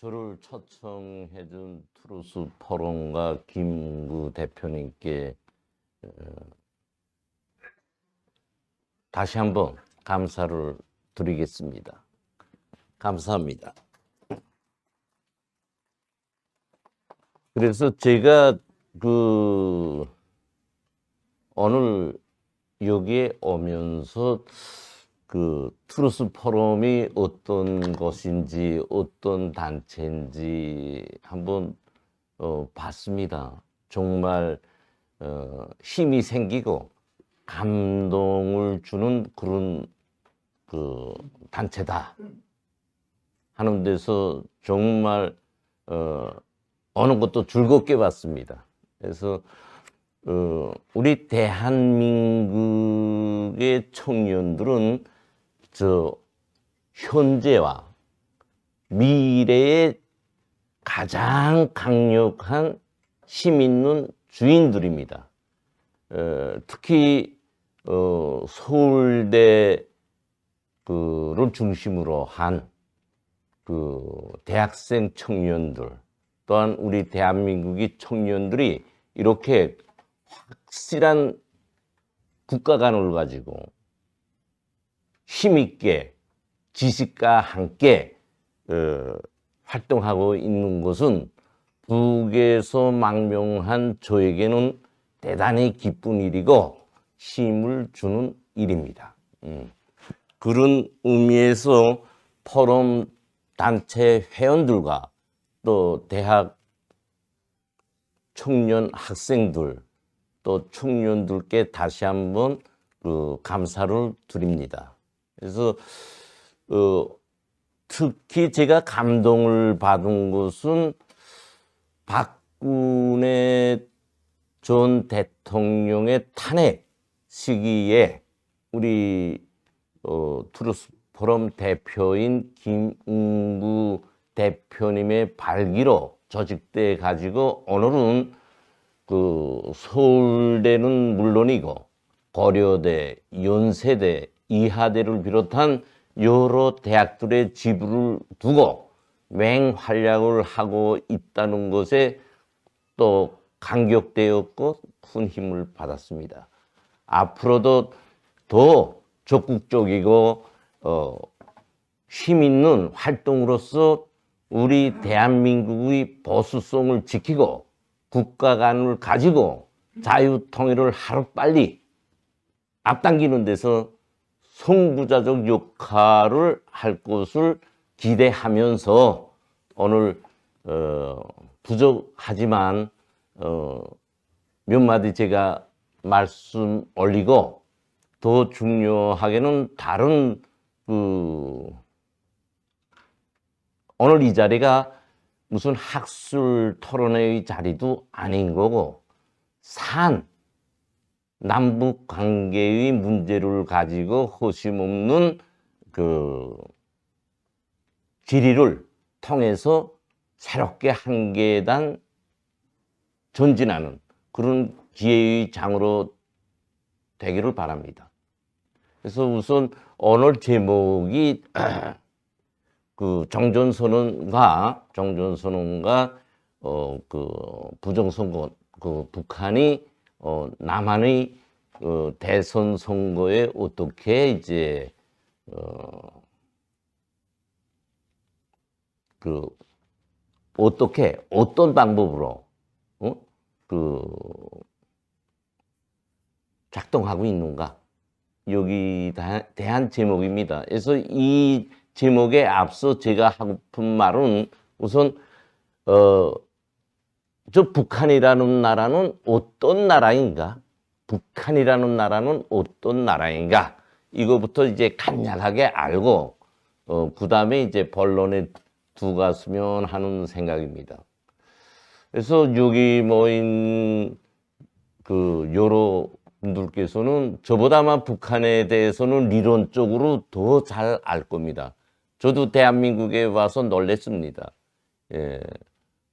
저를 초청해준 트루스 포럼과 김구 대표님께 다시 한번 감사를 드리겠습니다. 감사합니다. 그래서 제가 오늘 여기에 오면서 트루스 포럼이 어떤 것인지 어떤 단체인지 한번 봤습니다. 정말 힘이 생기고 감동을 주는 그런 단체다 하는 데서 정말 어느 것도 즐겁게 봤습니다. 그래서 우리 대한민국의 청년들은 현재와 미래의 가장 강력한 힘 있는 주인들입니다. 특히 서울대를 중심으로 한 대학생 청년들 또한 우리 대한민국의 청년들이 이렇게 확실한 국가관을 가지고 힘있게 지식과 함께 활동하고 있는 것은 북에서 망명한 저에게는 대단히 기쁜 일이고 힘을 주는 일입니다. 그런 의미에서 포럼 단체 회원들과 또 대학 청년 학생들 또 청년들께 다시 한번 감사를 드립니다. 그래서 특히 제가 감동을 받은 것은 박근혜 전 대통령의 탄핵 시기에 우리 트루스 포럼 대표인 김구 대표님의 발기로 조직돼 가지고 오늘은 서울대는 물론이고 고려대, 연세대, 이하대를 비롯한 여러 대학들의 지부를 두고 맹활약을 하고 있다는 것에 또 감격되었고 큰 힘을 받았습니다. 앞으로도 더 적극적이고 힘 있는 활동으로서 우리 대한민국의 보수성을 지키고 국가관을 가지고 자유통일을 하루빨리 앞당기는 데서 선구자적 역할을 할 것을 기대하면서 오늘 부족하지만 몇 마디 제가 말씀 올리고 더 중요하게는 다른 오늘 이 자리가 무슨 학술 토론회의 자리도 아닌 거고 남북 관계의 문제를 가지고 허심없는 질의를 통해서 새롭게 한 계단 전진하는 그런 기회의 장으로 되기를 바랍니다. 그래서 우선 오늘 제목이 정전선언과 부정선거 북한이 남한의 대선 선거에 어떻게 이제 어떻게 어떤 방법으로 작동하고 있는가 여기 대한 제목입니다. 그래서 이 제목에 앞서 제가 하고픈 말은 우선 저 북한이라는 나라는 어떤 나라인가? 북한이라는 나라는 어떤 나라인가? 이거부터 이제 간략하게 알고 그 다음에 이제 본론에 들어갔으면 하는 생각입니다. 그래서 여기 모인 여러분들께서는 저보다만 북한에 대해서는 리론적으로 더 잘 알 겁니다. 저도 대한민국에 와서 놀랬습니다. 예.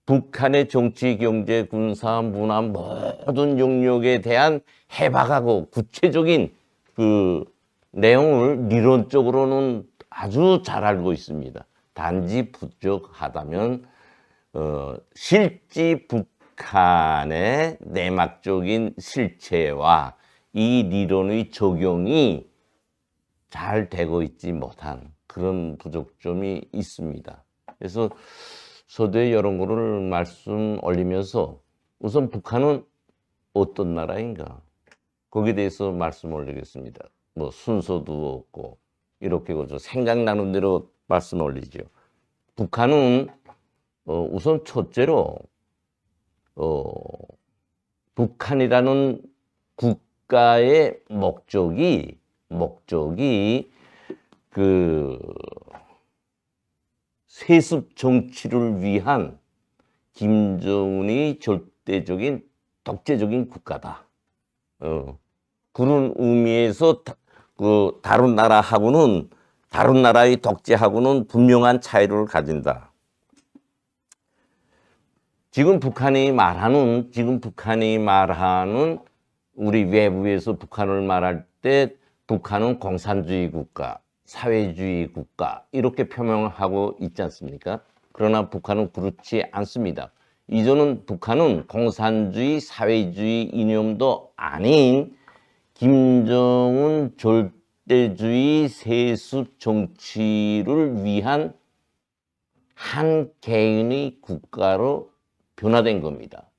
북한의 정치, 경제, 군사, 문화 모든 영역에 대한 해박하고 구체적인 내용을 리론적으로는 아주 잘 알고 있습니다. 단지 부족하다면 실제 북한의 내막적인 실체와 이 리론의 적용이 잘 되고 있지 못한 그런 부족점이 있습니다. 그래서 서두에 이런 거를 말씀 올리면서 우선 북한은 어떤 나라인가 거기에 대해서 말씀 올리겠습니다. 뭐 순서도 없고 이렇게 그저 생각나는 대로 말씀 올리죠. 북한은 우선 첫째로 북한이라는 국가의 목적이 그 세습 정치를 위한 김정은이 절대적인 독재적인 국가다. 그런 의미에서 다른 나라하고는 다른 나라의 독재하고는 분명한 차이를 가진다. 지금 북한이 말하는 우리 외부에서 북한을 말할 때 북한은 공산주의 국가, 사회주의 국가 이렇게 표명하고 있지 않습니까? 그러나 북한은 그렇지 않습니다. 이제는 북한은 공산주의, 사회주의 이념도 아닌 김정은 절대주의 세습 정치를 위한 한 개인의 국가로 변화된 겁니다.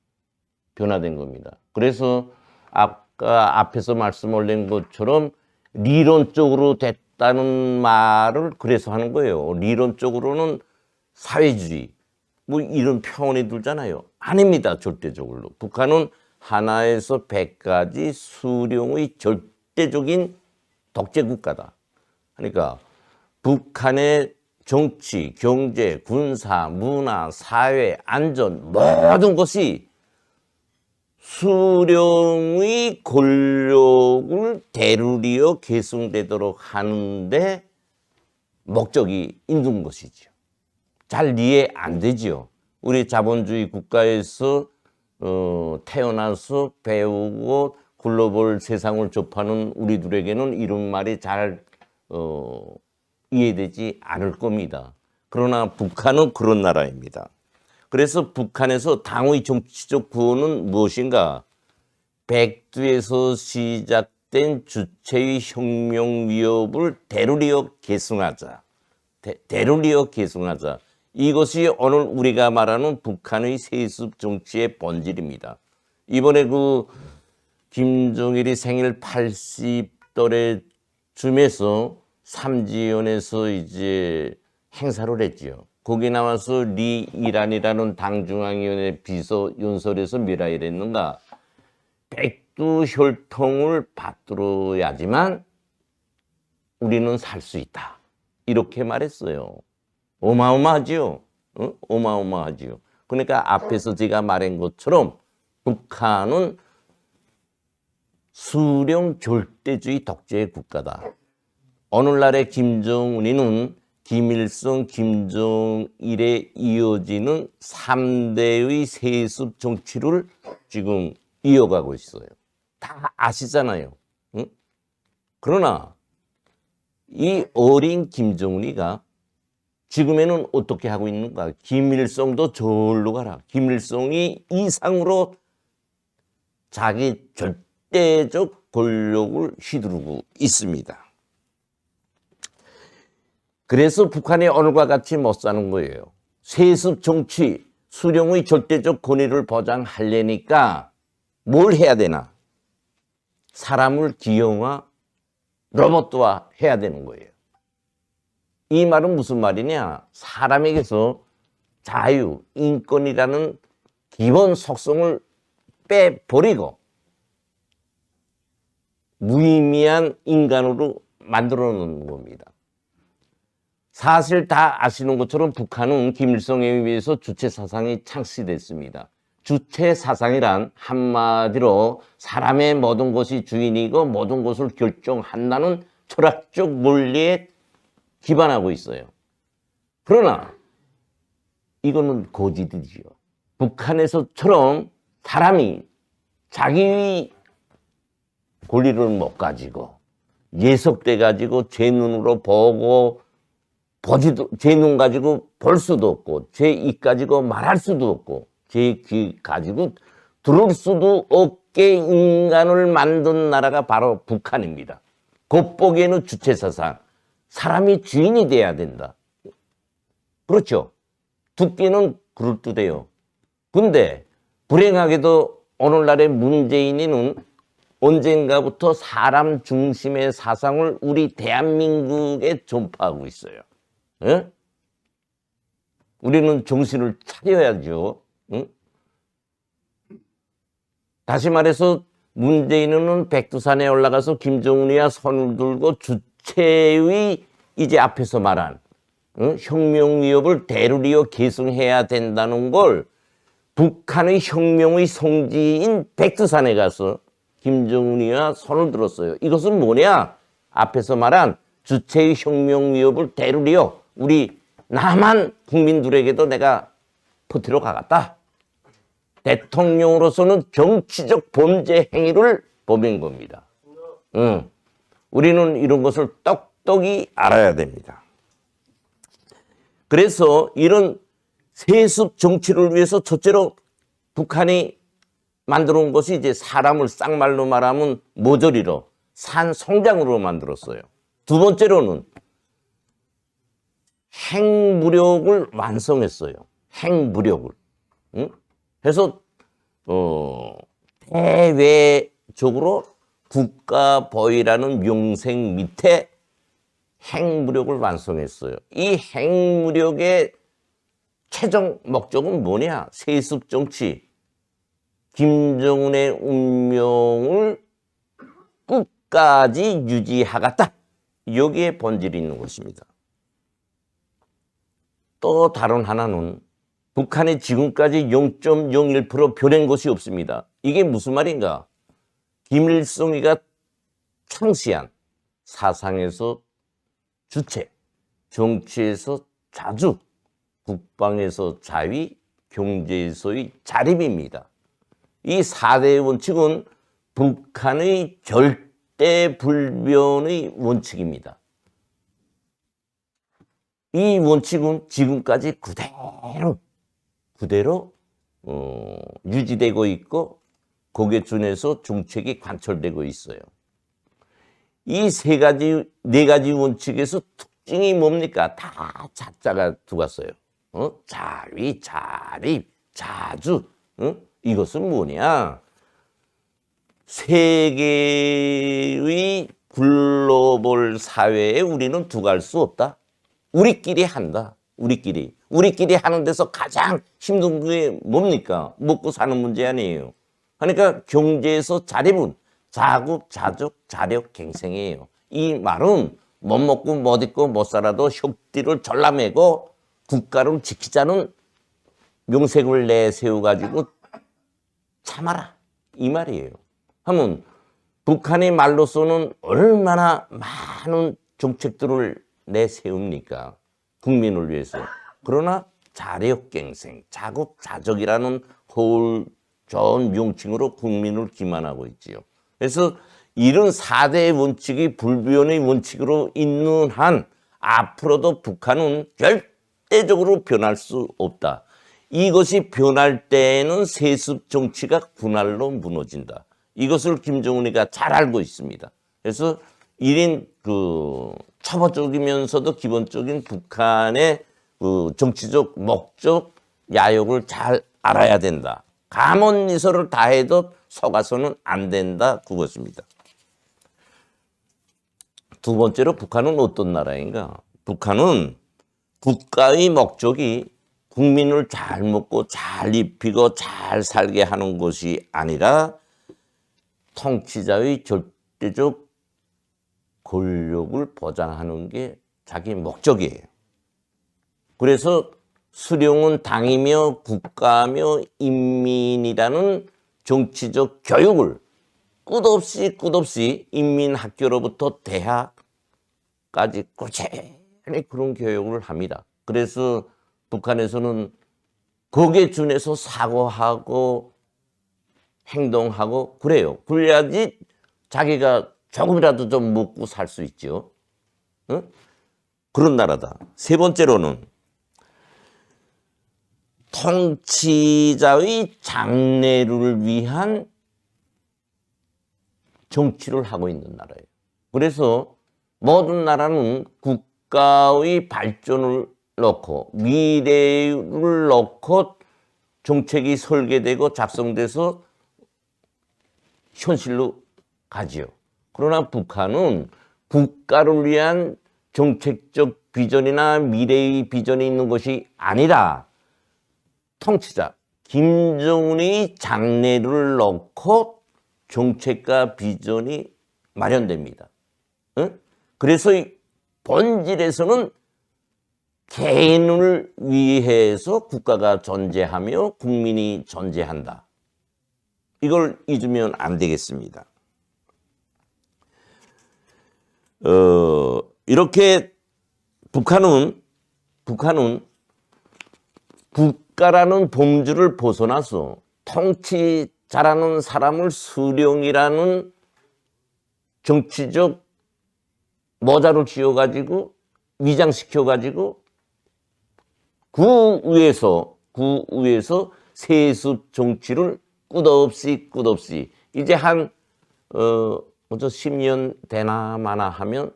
그래서 아까 앞에서 말씀 올린 것처럼 리론적으로 됐다는 말을 그래서 하는 거예요. 리론적으로는 사회주의 뭐 이런 표현이 들잖아요. 아닙니다. 절대적으로. 북한은 하나에서 100까지 수령의 절대적인 독재 국가다. 그러니까 북한의 정치, 경제, 군사, 문화, 사회, 안전 모든 것이 수령의 권력을 대르리어 계승되도록 하는데 목적이 있는 것이죠. 잘 이해 안 되죠. 우리 자본주의 국가에서 태어나서 배우고 글로벌 세상을 접하는 우리들에게는 이런 말이 잘 이해되지 않을 겁니다. 그러나 북한은 그런 나라입니다. 그래서 북한에서 당의 정치적 구호는 무엇인가? 백두에서 시작된 주체의 혁명 위협을 대르리어 계승하자. 대르리어 계승하자. 이것이 오늘 우리가 말하는 북한의 세습 정치의 본질입니다. 이번에 그 김정일이 생일 80돌에 쯤에서 삼지연에서 이제 행사를 했지요. 거기 나와서 리 이란이라는 당중앙위원회 비서 연설에서 뭐라 이랬는가? 백두 혈통을 받들어야지만 우리는 살 수 있다. 이렇게 말했어요. 어마어마하지요. 어마어마하지요. 그러니까 앞에서 제가 말한 것처럼 북한은 수령 절대주의 독재 국가다. 오늘날의 김정은이는 김일성, 김정일에 이어지는 3대의 세습 정치를 지금 이어가고 있어요. 다 아시잖아요. 응? 그러나 이 어린 김정은이가 지금에는 어떻게 하고 있는가? 김일성도 절로 가라. 김일성이 이상으로 자기 절대적 권력을 휘두르고 있습니다. 그래서 북한이 오늘과 같이 못 사는 거예요. 세습 정치, 수령의 절대적 권위를 보장하려니까 뭘 해야 되나? 사람을 기형화, 로봇화 해야 되는 거예요. 이 말은 무슨 말이냐? 사람에게서 자유, 인권이라는 기본 속성을 빼버리고 무의미한 인간으로 만들어 놓는 겁니다. 사실 다 아시는 것처럼 북한은 김일성에 의해서 주체 사상이 창시됐습니다. 주체 사상이란 한마디로 사람의 모든 것이 주인이고 모든 것을 결정한다는 철학적 논리에 기반하고 있어요. 그러나 이거는 거짓이지요. 북한에서처럼 사람이 자기의 권리를 못 가지고 예속돼 가지고 제 눈으로 보고 보지도, 제 눈 가지고 볼 수도 없고, 제 입 가지고 말할 수도 없고, 제 귀 가지고 들을 수도 없게 인간을 만든 나라가 바로 북한입니다. 겉보기에는 주체사상, 사람이 주인이 돼야 된다. 그렇죠. 듣기는 그럴듯해요. 근데 불행하게도 오늘날의 문재인이는 언젠가부터 사람 중심의 사상을 우리 대한민국에 전파하고 있어요. 예? 우리는 정신을 차려야죠. 응? 다시 말해서 문재인은 백두산에 올라가서 김정은이와 손을 들고 주체의 이제 앞에서 말한 혁명 위협을 대르리어 계승해야 된다는 걸 북한의 혁명의 성지인 백두산에 가서 김정은이와 손을 들었어요. 이것은 뭐냐? 앞에서 말한 주체의 혁명 위협을 대르리어 우리 남한 국민들에게도 내가 퍼뜨려 가겠다. 대통령으로서는 정치적 범죄 행위를 범한 겁니다. 우리는 이런 것을 똑똑히 알아야 됩니다. 그래서 이런 세습 정치를 위해서 첫째로 북한이 만들어 온 것이 이제 사람을 쌍말로 말하면 모조리로 산송장으로 만들었어요. 두 번째로는 핵무력을 완성했어요. 핵무력을. 그래서 대외적으로 국가보위라는 명생 밑에 핵무력을 완성했어요. 이 핵무력의 최종 목적은 뭐냐? 세습 정치. 김정은의 운명을 끝까지 유지하겠다. 여기에 본질이 있는 것입니다. 또 다른 하나는 북한이 지금까지 0.01% 변한 것이 없습니다. 이게 무슨 말인가? 김일성이가 창시한 사상에서 주체, 정치에서 자주, 국방에서 자위, 경제에서의 자립입니다. 이 4대 원칙은 북한의 절대 불변의 원칙입니다. 이 원칙은 지금까지 그대로 유지되고 있고 거기에 준해서 정책이 관철되고 있어요. 이 네 가지 원칙에서 특징이 뭡니까? 다 자자가 들어갔어요. 자위, 자립, 자주. 이것은 뭐냐? 세계의 글로벌 사회에 우리는 두고갈 수 없다. 우리끼리 한다. 우리끼리 하는 데서 가장 힘든 게 뭡니까? 먹고 사는 문제 아니에요. 그러니까 경제에서 자립은 자국, 자족, 자력, 갱생이에요. 이 말은 못 먹고 못 입고 못 살아도 혁띠를 졸라매고 국가를 지키자는 명색을 내세워가지고 참아라. 이 말이에요. 하면 북한의 말로서는 얼마나 많은 정책들을 내세웁니까? 국민을 위해서. 그러나 자력갱생, 자급자족이라는 좋은 명칭으로 국민을 기만하고 있지요. 그래서 이런 4대 원칙이 불변의 원칙으로 있는 한 앞으로도 북한은 절대적으로 변할 수 없다. 이것이 변할 때에는 세습 정치가 분할로 무너진다. 이것을 김정은이가 잘 알고 있습니다. 그래서 1인 초보적이면서도 기본적인 북한의 정치적 목적, 야욕을 잘 알아야 된다. 감언이설을 다 해도 속아서는 안 된다. 그것입니다. 두 번째로 북한은 어떤 나라인가? 북한은 국가의 목적이 국민을 잘 먹고 잘 입히고 잘 살게 하는 것이 아니라 통치자의 절대적 권력을 보장하는 게 자기 목적이에요. 그래서 수령은 당이며 국가며 인민이라는 정치적 교육을 끝없이 인민학교로부터 대학까지 꾸준히 그런 교육을 합니다. 그래서 북한에서는 거기에 준해서 사고하고 행동하고 그래요. 그래야지 자기가 조금이라도 좀 먹고 살 수 있죠. 응? 그런 나라다. 세 번째로는 통치자의 장래를 위한 정치를 하고 있는 나라예요. 그래서 모든 나라는 국가의 발전을 놓고 미래를 놓고 정책이 설계되고 작성돼서 현실로 가지요. 그러나 북한은 국가를 위한 정책적 비전이나 미래의 비전이 있는 것이 아니라 통치자 김정은의 장래를 놓고 정책과 비전이 마련됩니다. 응? 그래서 본질에서는 개인을 위해서 국가가 존재하며 국민이 존재한다. 이걸 잊으면 안 되겠습니다. 이렇게 북한은 국가라는 범주를 벗어나서 통치자라는 사람을 수령이라는 정치적 모자를 씌워가지고 위장시켜가지고 그 위에서 세습 정치를 끝없이 이제 한 10년 되나 마나 하면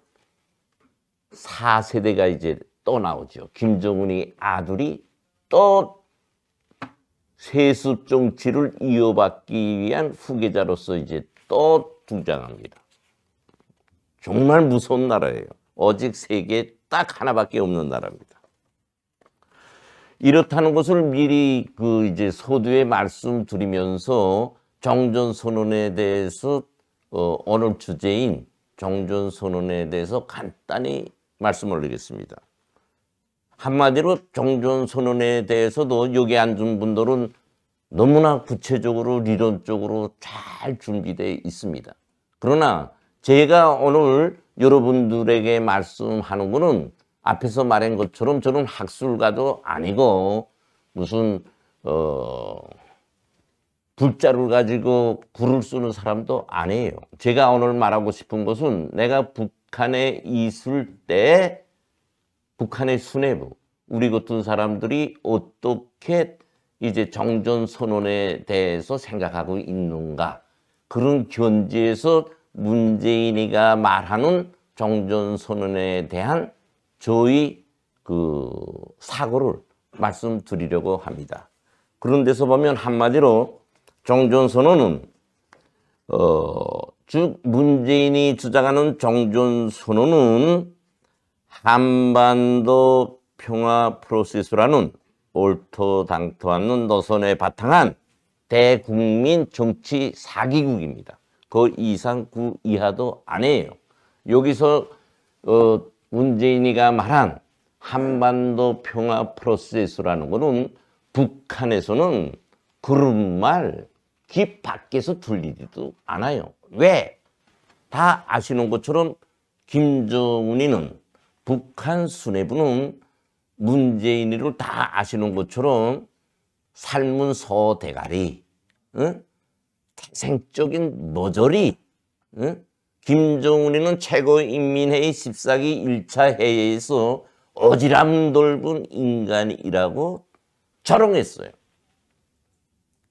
4세대가 이제 또 나오죠. 김정은의 아들이 또 세습 정치를 이어받기 위한 후계자로서 이제 또 등장합니다. 정말 무서운 나라예요. 오직 세계에 딱 하나밖에 없는 나라입니다. 이렇다는 것을 미리 이제 서두에 말씀드리면서 종전선언에 대해서 오늘 주제인 종전선언에 대해서 간단히 말씀을 올리겠습니다. 한마디로 종전선언에 대해서도 여기 앉은 분들은 너무나 구체적으로 리론적으로 잘 준비되어 있습니다. 그러나 제가 오늘 여러분들에게 말씀하는 것은 앞에서 말한 것처럼 저는 학술가도 아니고 무슨 불자를 가지고 글을 쓰는 사람도 아니에요. 제가 오늘 말하고 싶은 것은 내가 북한에 있을 때 북한의 수뇌부, 우리 같은 사람들이 어떻게 이제 종전선언에 대해서 생각하고 있는가, 그런 견지에서 문재인이가 말하는 종전선언에 대한 저희 사고를 말씀드리려고 합니다. 그런 데서 보면 한마디로 종전선언은 즉 문재인이 주장하는 종전선언은 한반도 평화 프로세스라는 옳토당토 노선에 바탕한 대국민 정치 사기국입니다. 그 이상 그 이하도 아니에요. 여기서 문재인이가 말한 한반도 평화 프로세스라는 것은 북한에서는 그런 말 귀 밖에서 들리지도 않아요. 왜? 다 아시는 것처럼 김정은이는 북한 수뇌부는 문재인이를 다 아시는 것처럼 삶은 소대가리, 응? 태생적인 머저리, 응? 김정은이는 최고인민회의 14기 1차 회의에서 어지람 넓은 인간이라고 자롱했어요.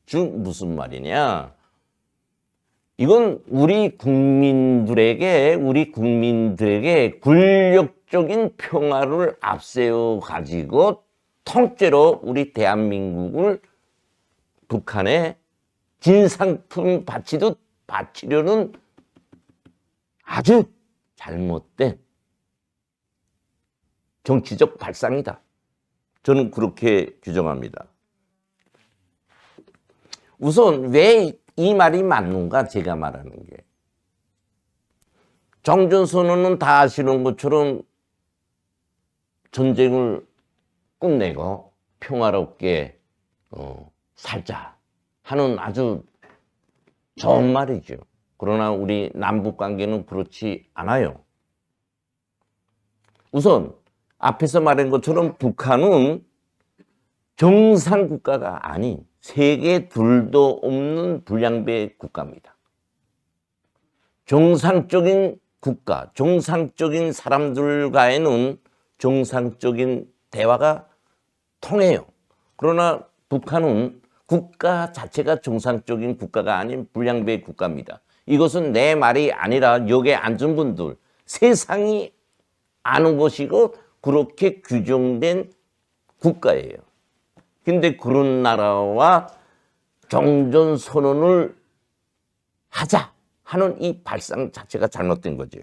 즉 무슨 말이냐? 이건 우리 국민들에게 권력적인 평화를 앞세워 가지고 통째로 우리 대한민국을 북한에 진상품 바치려는 아주 잘못된 정치적 발상이다. 저는 그렇게 규정합니다. 우선 왜 이 말이 맞는가, 제가 말하는 게. 종전선언은 다 아시는 것처럼 전쟁을 끝내고 평화롭게 살자 하는 아주 좋은 말이죠. 그러나 우리 남북 관계는 그렇지 않아요. 우선 앞에서 말한 것처럼 북한은 정상 국가가 아닌 세계 둘도 없는 불량배 국가입니다. 정상적인 국가, 정상적인 사람들과에는 정상적인 대화가 통해요. 그러나 북한은 국가 자체가 정상적인 국가가 아닌 불량배 국가입니다. 이것은 내 말이 아니라 여기에 앉은 분들 세상이 아는 것이고 그렇게 규정된 국가예요. 근데 그런 나라와 종전선언을 하자 하는 이 발상 자체가 잘못된 거죠.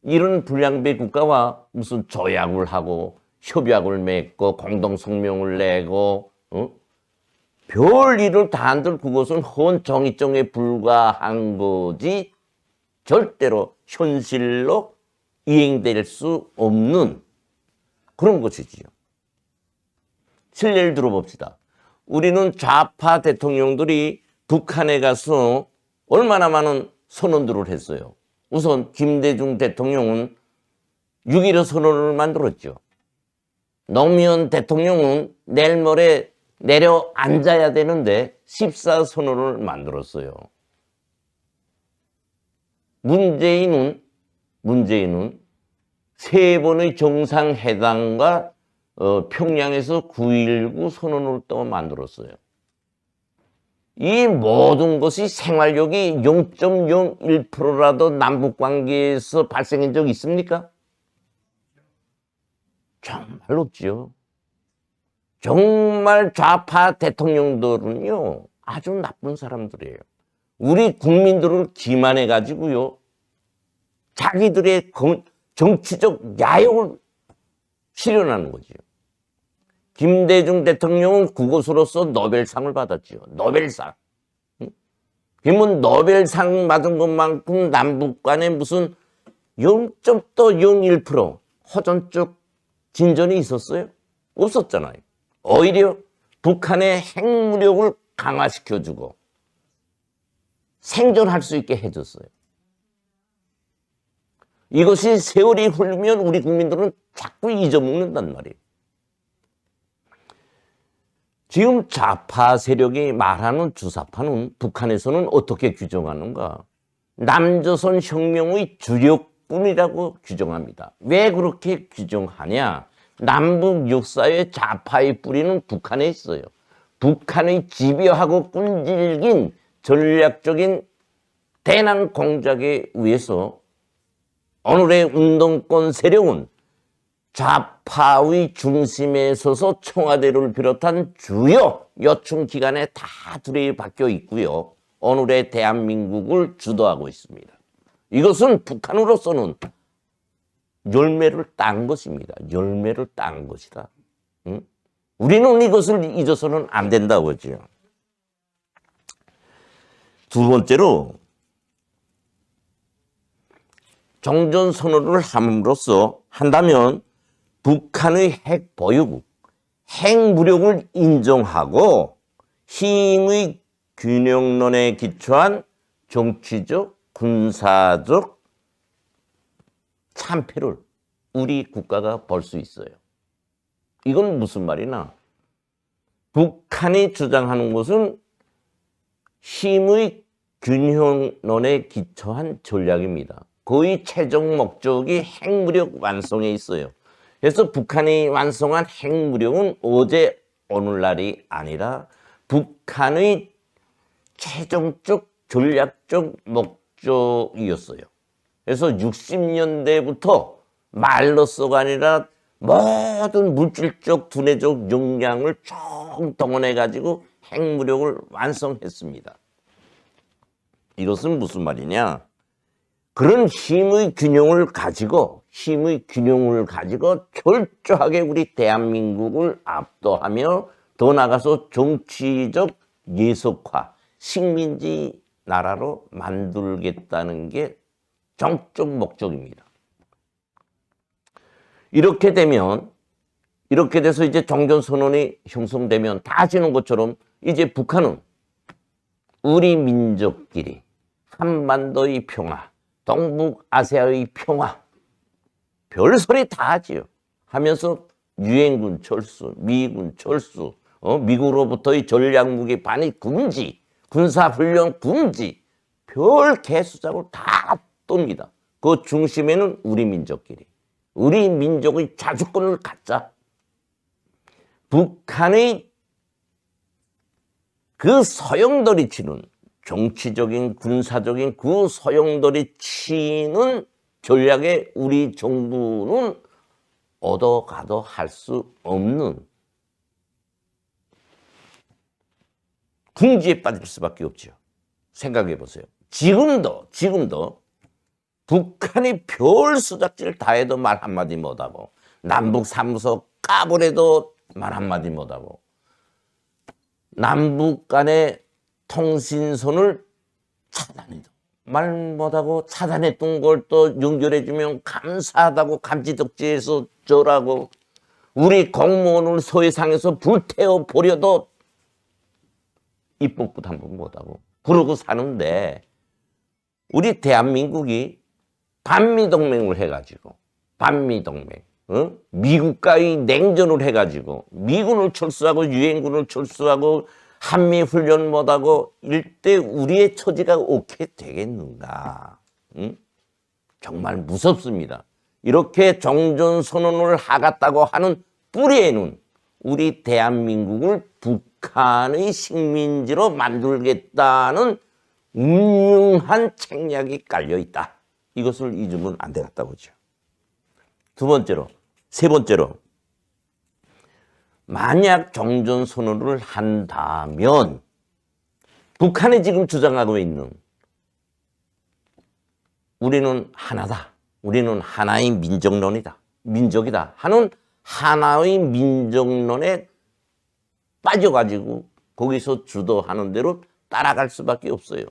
이런 불량배 국가와 무슨 조약을 하고 협약을 맺고 공동성명을 내고 별 일을 다 한들 그것은 헌 정의정에 불과한 거지 절대로 현실로 이행될 수 없는 그런 것이지요. 실례를 들어봅시다. 우리는 좌파 대통령들이 북한에 가서 얼마나 많은 선언들을 했어요. 우선 김대중 대통령은 6.15 선언을 만들었죠. 노무현 대통령은 내일 모레 내려앉아야 되는데 14선언을 만들었어요. 문재인은 3번의 정상회담과 평양에서 9.19 선언을 또 만들었어요. 이 모든 것이 생활력이 0.01%라도 남북관계에서 발생한 적 있습니까? 정말 없죠. 정말 좌파 대통령들은요 아주 나쁜 사람들이에요. 우리 국민들을 기만해가지고요 자기들의 정치적 야욕을 실현하는 거죠. 김대중 대통령은 그것으로서 노벨상을 받았죠. 노벨상. 그러면 노벨상 받은 것만큼 남북 간에 무슨 0.01% 호전적 진전이 있었어요? 없었잖아요. 오히려 북한의 핵무력을 강화시켜주고 생존할 수 있게 해줬어요. 이것이 세월이 흐르면 우리 국민들은 자꾸 잊어먹는단 말이에요. 지금 좌파 세력이 말하는 주사파는 북한에서는 어떻게 규정하는가? 남조선 혁명의 주력군이라고 규정합니다. 왜 그렇게 규정하냐? 남북 역사의 좌파의 뿌리는 북한에 있어요. 북한의 집요하고 끈질긴 전략적인 대남 공작에 의해서 오늘의 운동권 세력은 좌파의 중심에 서서 청와대를 비롯한 주요 요충 기관에 다 들이박혀 있고요. 오늘의 대한민국을 주도하고 있습니다. 이것은 북한으로서는 열매를 딴 것입니다. 열매를 딴 것이다. 응? 우리는 이것을 잊어서는 안 된다고 하죠. 두 번째로 종전선언을 함으로써 한다면 북한의 핵 보유국, 핵무력을 인정하고 힘의 균형론에 기초한 정치적, 군사적 참패를 우리 국가가 볼 수 있어요. 이건 무슨 말이나 북한이 주장하는 것은 힘의 균형론에 기초한 전략입니다. 거의 최종 목적이 핵무력 완성에 있어요. 그래서 북한이 완성한 핵무력은 어제 오늘날이 아니라 북한의 최종적 전략적 목적이었어요. 그래서 60년대부터 말로서가 아니라 모든 물질적 두뇌적 역량을 총동원해가지고 핵무력을 완성했습니다. 이것은 무슨 말이냐? 그런 힘의 균형을 가지고 철저하게 우리 대한민국을 압도하며 더 나아가서 정치적 예속화, 식민지 나라로 만들겠다는 게 정적 목적입니다. 이렇게 돼서 이제 종전선언이 형성되면 다 아시는 것처럼 이제 북한은 우리 민족끼리 한반도의 평화, 동북아시아의 평화, 별소리 다 하지요. 하면서 유엔군 철수, 미군 철수, 미국으로부터의 전략무기 반입 금지, 군사훈련 금지, 별 개수작을 다 떱니다. 그 중심에는 우리 민족끼리. 우리 민족의 자주권을 갖자. 북한의 그 소용돌이 치는 정치적인 군사적인 그 소용돌이 치는 전략에 우리 정부는 얻어가도 할 수 없는 궁지에 빠질 수밖에 없죠. 생각해 보세요. 지금도 북한이 별 수작질 다 해도 말 한마디 못하고 남북 사무소 까불해도 말 한마디 못하고 남북 간의 통신선을 차단해도 말 못하고 차단했던 걸 또 연결해주면 감사하다고 감지덕지해서 저라고 우리 공무원을 소외상에서 불태워 버려도 입법부터 한번 못하고 그러고 사는데 우리 대한민국이 반미동맹을 해가지고 반미동맹 미국과의 냉전을 해가지고 미군을 철수하고 유엔군을 철수하고 한미훈련 못하고 일대 우리의 처지가 어떻게 되겠는가. 정말 무섭습니다. 이렇게 종전선언을 하겠다고 하는 뿌리에는 우리 대한민국을 북한의 식민지로 만들겠다는 음흉한 책략이 깔려있다. 이것을 잊으면 안 되겠다고 하죠. 세 번째로 만약 종전선언을 한다면 북한이 지금 주장하고 있는 우리는 하나다. 우리는 하나의 민족이다 하는 하나의 민족론에 빠져가지고 거기서 주도하는 대로 따라갈 수밖에 없어요.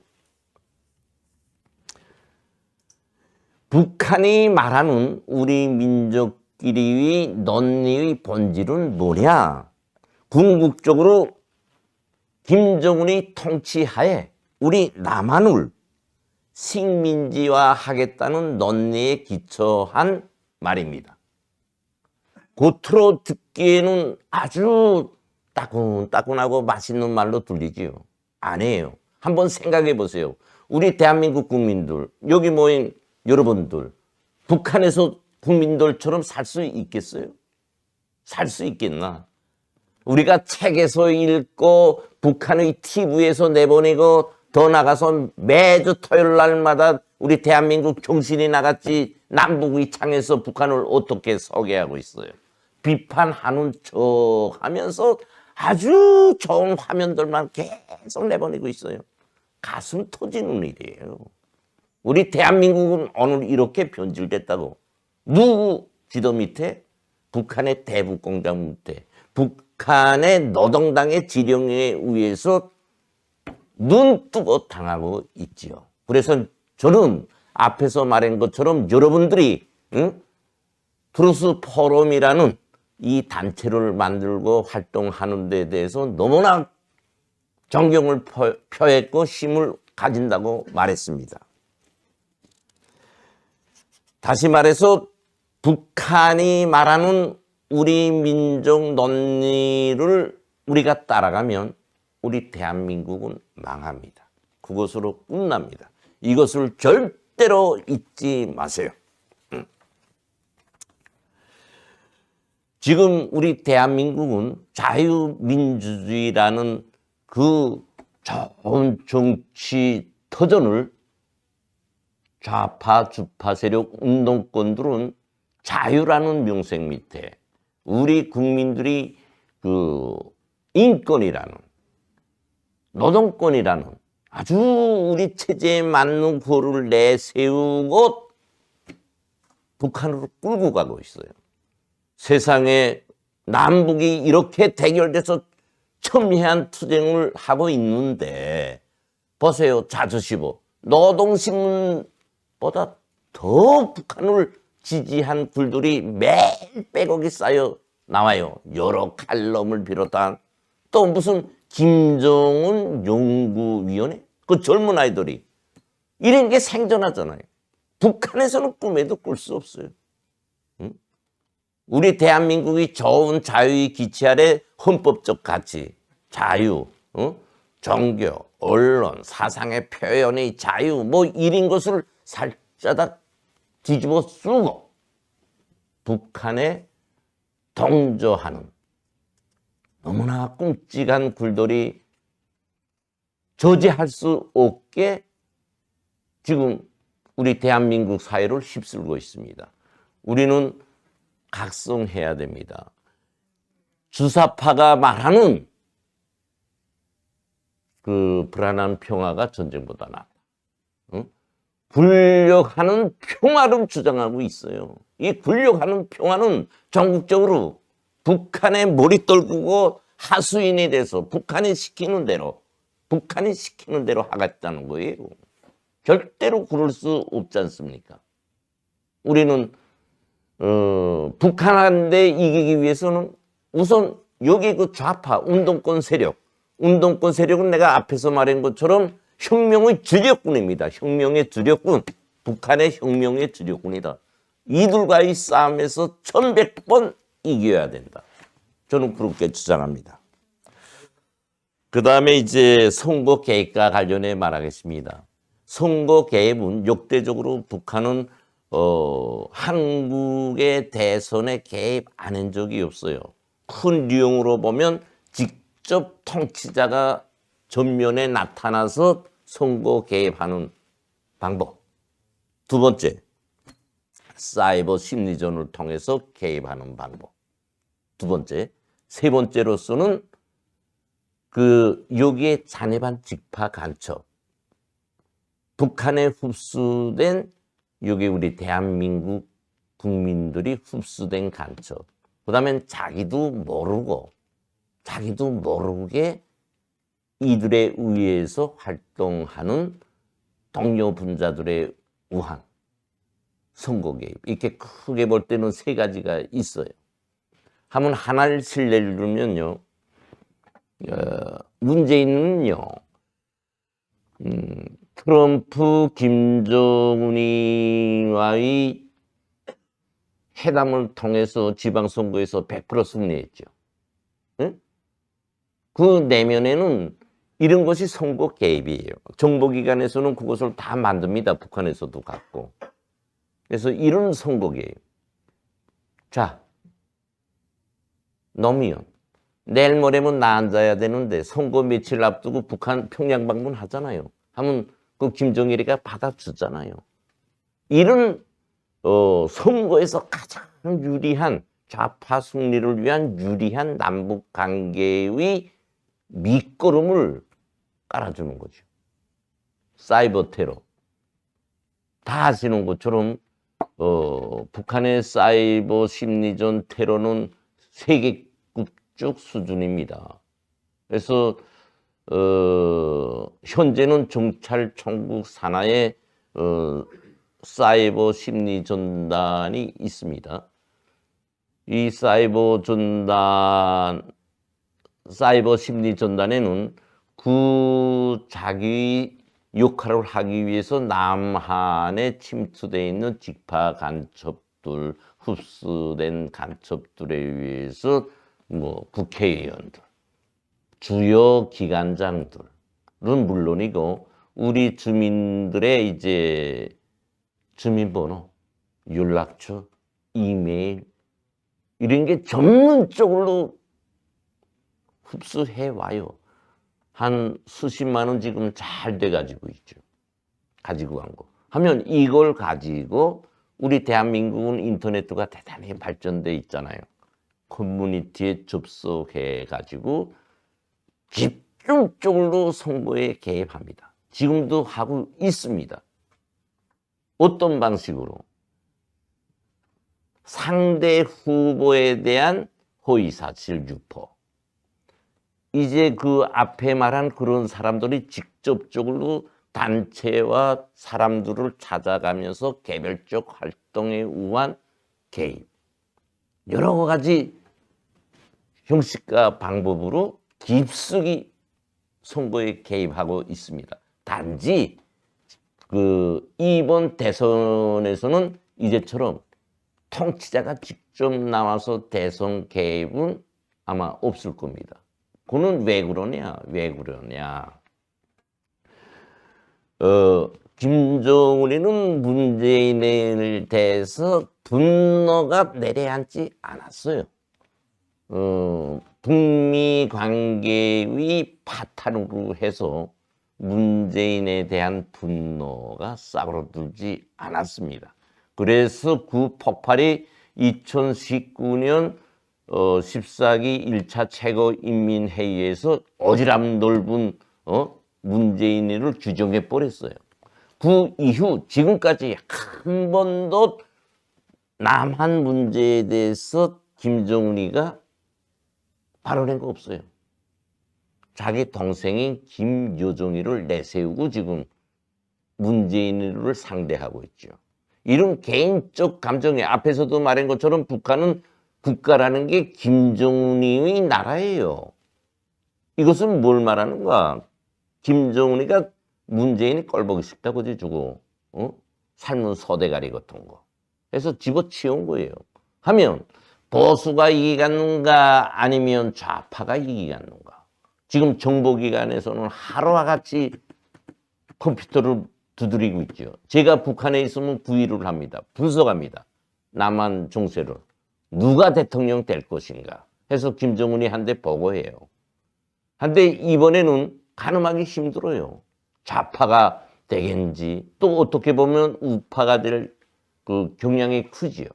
북한이 말하는 우리 민족끼리의 논리의 본질은 뭐냐? 궁극적으로 김정은의 통치하에 우리 남한을 식민지화하겠다는 논리에 기초한 말입니다. 겉으로 듣기에는 아주 따끈따끈하고 맛있는 말로 들리지요. 아니에요. 한번 생각해 보세요. 우리 대한민국 국민들, 여기 모인 여러분들, 북한에서 국민들처럼 살 수 있겠어요? 살 수 있겠나? 우리가 책에서 읽고 북한의 TV에서 내보내고 더 나가서 매주 토요일 날마다 우리 대한민국 정신이 나갔지 남북의 창에서 북한을 어떻게 소개하고 있어요. 비판하는 척 하면서 아주 좋은 화면들만 계속 내보내고 있어요. 가슴 터지는 일이에요. 우리 대한민국은 오늘 이렇게 변질됐다고. 누구 지도 밑에? 북한의 대북공장 밑에. 북한의 노동당의 지령에 의해서 눈 뜨고 당하고 있지요. 그래서 저는 앞에서 말한 것처럼 여러분들이 트루스 포럼이라는 이 단체를 만들고 활동하는 데 대해서 너무나 존경을 표했고 힘을 가진다고 말했습니다. 다시 말해서 북한이 말하는 우리 민족 논리를 우리가 따라가면 우리 대한민국은 망합니다. 그것으로 끝납니다. 이것을 절대로 잊지 마세요. 지금 우리 대한민국은 자유민주주의라는 그 좋은 정치 터전을 좌파, 주파 세력 운동권들은 자유라는 명색 밑에 우리 국민들이 그 인권이라는 노동권이라는 아주 우리 체제에 맞는 거를 내세우고 북한으로 끌고 가고 있어요. 세상에 남북이 이렇게 대결돼서 첨예한 투쟁을 하고 있는데 보세요. 자주시보 노동신문보다 더 북한을 지지한 글들이 매일 빼곡이 쌓여 나와요. 여러 칼럼을 비롯한 또 무슨 김정은 연구위원회 그 젊은 아이들이 이런 게 생존하잖아요. 북한에서는 꿈에도 꿀 수 없어요. 우리 대한민국이 좋은 자유의 기치 아래 헌법적 가치, 자유, 종교, 언론, 사상의 표현의 자유 뭐 이런 것을 살짝 뒤집어 쓰고 북한에 동조하는 너무나 끔찍한 굴들이 저지할 수 없게 지금 우리 대한민국 사회를 휩쓸고 있습니다. 우리는 각성해야 됩니다. 주사파가 말하는 그 불안한 평화가 전쟁보다 낫다. 응? 굴욕하는 평화를 주장하고 있어요. 이 굴욕하는 평화는 전국적으로 북한의 머리 떨구고 하수인이 돼서 북한이 시키는 대로 하겠다는 거예요. 절대로 그럴 수 없지 않습니까? 우리는 북한한테 이기기 위해서는 우선 여기 그 좌파 운동권 세력은 내가 앞에서 말한 것처럼 혁명의 주력군입니다. 혁명의 주력군, 북한의 혁명의 주력군이다. 이들과의 싸움에서 1100번 이겨야 된다. 저는 그렇게 주장합니다. 그 다음에 이제 선거 개입과 관련해 말하겠습니다. 선거 개입은 역대적으로 북한은 한국의 대선에 개입 안 한 적이 없어요. 큰 유형으로 보면 직접 통치자가 전면에 나타나서 선거 개입하는 방법. 두 번째, 사이버 심리전을 통해서 개입하는 방법. 두 번째, 세 번째로서는 여기에 잔해반 직파 간첩. 북한에 흡수된 여기 우리 대한민국 국민들이 흡수된 간첩. 그 다음엔 자기도 모르게 이들에 의해서 활동하는 동료 분자들에 의한 선거 개입. 이렇게 크게 볼 때는 세 가지가 있어요. 한번 하나를 실례를 들면요. 문재인은요. 트럼프 김정은이와의 회담을 통해서 지방선거에서 100% 승리했죠. 응? 그 내면에는 이런 것이 선거 개입이에요. 정보기관에서는 그것을 다 만듭니다. 북한에서도 갖고. 그래서 이런 선거 개입. 자, 노무현. 내일 모레면 나 앉아야 되는데 선거 며칠 앞두고 북한 평양 방문하잖아요. 하면 그 김정일이가 받아주잖아요. 이런 선거에서 가장 유리한 좌파 승리를 위한 유리한 남북 관계의 밑거름을 깔아주는 거죠. 사이버 테러. 다 아시는 것처럼 북한의 사이버 심리전 테러는 세계급적 수준입니다. 그래서 현재는 경찰총국 산하에 사이버 심리전단이 있습니다. 이 사이버 심리전단에는 자기 역할을 하기 위해서 남한에 침투되어 있는 직파 간첩들, 흡수된 간첩들에 의해서 국회의원들, 주요 기관장들은 물론이고 우리 주민들의 이제 주민번호, 연락처, 이메일 이런 게 전문적으로 흡수해 와요. 한 수십만 원 지금 잘 돼 가지고 있죠. 가지고 간 거. 하면 이걸 가지고 우리 대한민국은 인터넷가 대단히 발전돼 있잖아요. 커뮤니티에 접속해 가지고 집중적으로 선거에 개입합니다. 지금도 하고 있습니다. 어떤 방식으로? 상대 후보에 대한 허위사실 유포. 이제 그 앞에 말한 그런 사람들이 직접적으로 단체와 사람들을 찾아가면서 개별적 활동에 의한 개입. 여러 가지 형식과 방법으로 깊숙이 선거에 개입하고 있습니다. 단지 이번 대선에서는 이제처럼 통치자가 직접 나와서 대선 개입은 아마 없을 겁니다. 그는 왜 그러냐? 김정은이는 문재인에 대해서 분노가 내려앉지 않았어요. 북미 관계의 파탄으로 해서 문재인에 대한 분노가 싸그러들지 않았습니다. 그래서 그 폭발이 2019년 14기 1차 최고인민회의에서 어지럽 넓은 문재인을 규정해 버렸어요. 그 이후 지금까지 한 번도 남한 문제에 대해서 김정은이가 발언한 거 없어요. 자기 동생인 김여정이를 내세우고 지금 문재인을 상대하고 있죠. 이런 개인적 감정에 앞에서도 말한 것처럼 북한은 국가라는 게 김정은이의 나라예요. 이것은 뭘 말하는가? 김정은이가 문재인이 꼴보기 싫다고 주고 삶은 소대가리 같은 거 해서 집어치운 거예요. 하면 보수가 이기겠는가 아니면 좌파가 이기겠는가? 지금 정보기관에서는 하루와 같이 컴퓨터를 두드리고 있죠. 제가 북한에 있으면 부의를 합니다. 분석합니다. 남한 정세를. 누가 대통령 될 것인가 해서 김정은이 한데 보고해요. 한데 이번에는 가늠하기 힘들어요. 좌파가 되겠는지 또 어떻게 보면 우파가 될 그 경향이 크지요.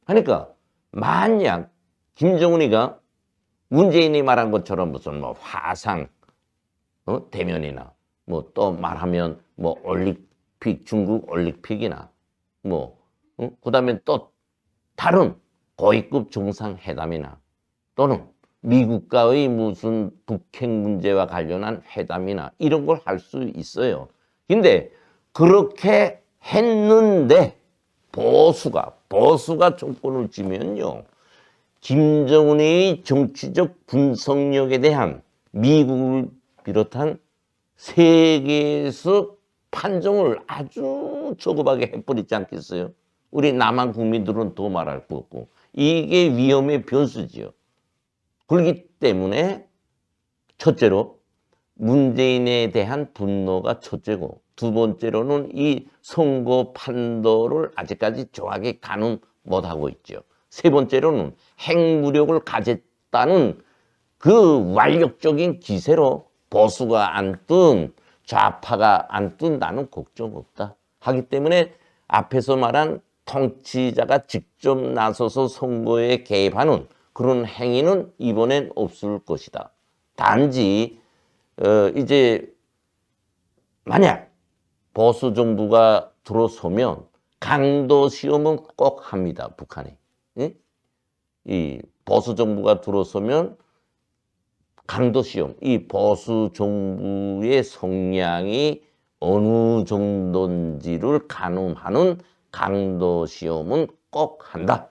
그러니까 만약 김정은이가 문재인이 말한 것처럼 무슨 뭐 화상 대면이나 뭐 또 말하면 뭐 올림픽 중국 올림픽이나 뭐 그다음에 또 다른 고위급 정상회담이나 또는 미국과의 무슨 북핵 문제와 관련한 회담이나 이런 걸 할 수 있어요. 근데 그렇게 했는데 보수가 정권을 쥐면요. 김정은의 정치적 분석력에 대한 미국을 비롯한 세계에서 판정을 아주 조급하게 해버리지 않겠어요? 우리 남한 국민들은 더 말할 거 없고 이게 위험의 변수지요. 그렇기 때문에 첫째로 문재인에 대한 분노가 첫째고 두 번째로는 이 선거 판도를 아직까지 정확하게 가늠 못하고 있죠. 세 번째로는 핵무력을 가졌다는 그 완력적인 기세로 보수가 앉든 좌파가 앉든 나는 걱정 없다 하기 때문에 앞에서 말한 통치자가 직접 나서서 선거에 개입하는 그런 행위는 이번엔 없을 것이다. 단지 이제 만약 보수 정부가 들어서면 강도 시험은 꼭 합니다. 북한이. 응? 이 보수 정부가 들어서면 강도 시험, 이 보수 정부의 성향이 어느 정도인지를 가늠하는 강도 시험은 꼭 한다.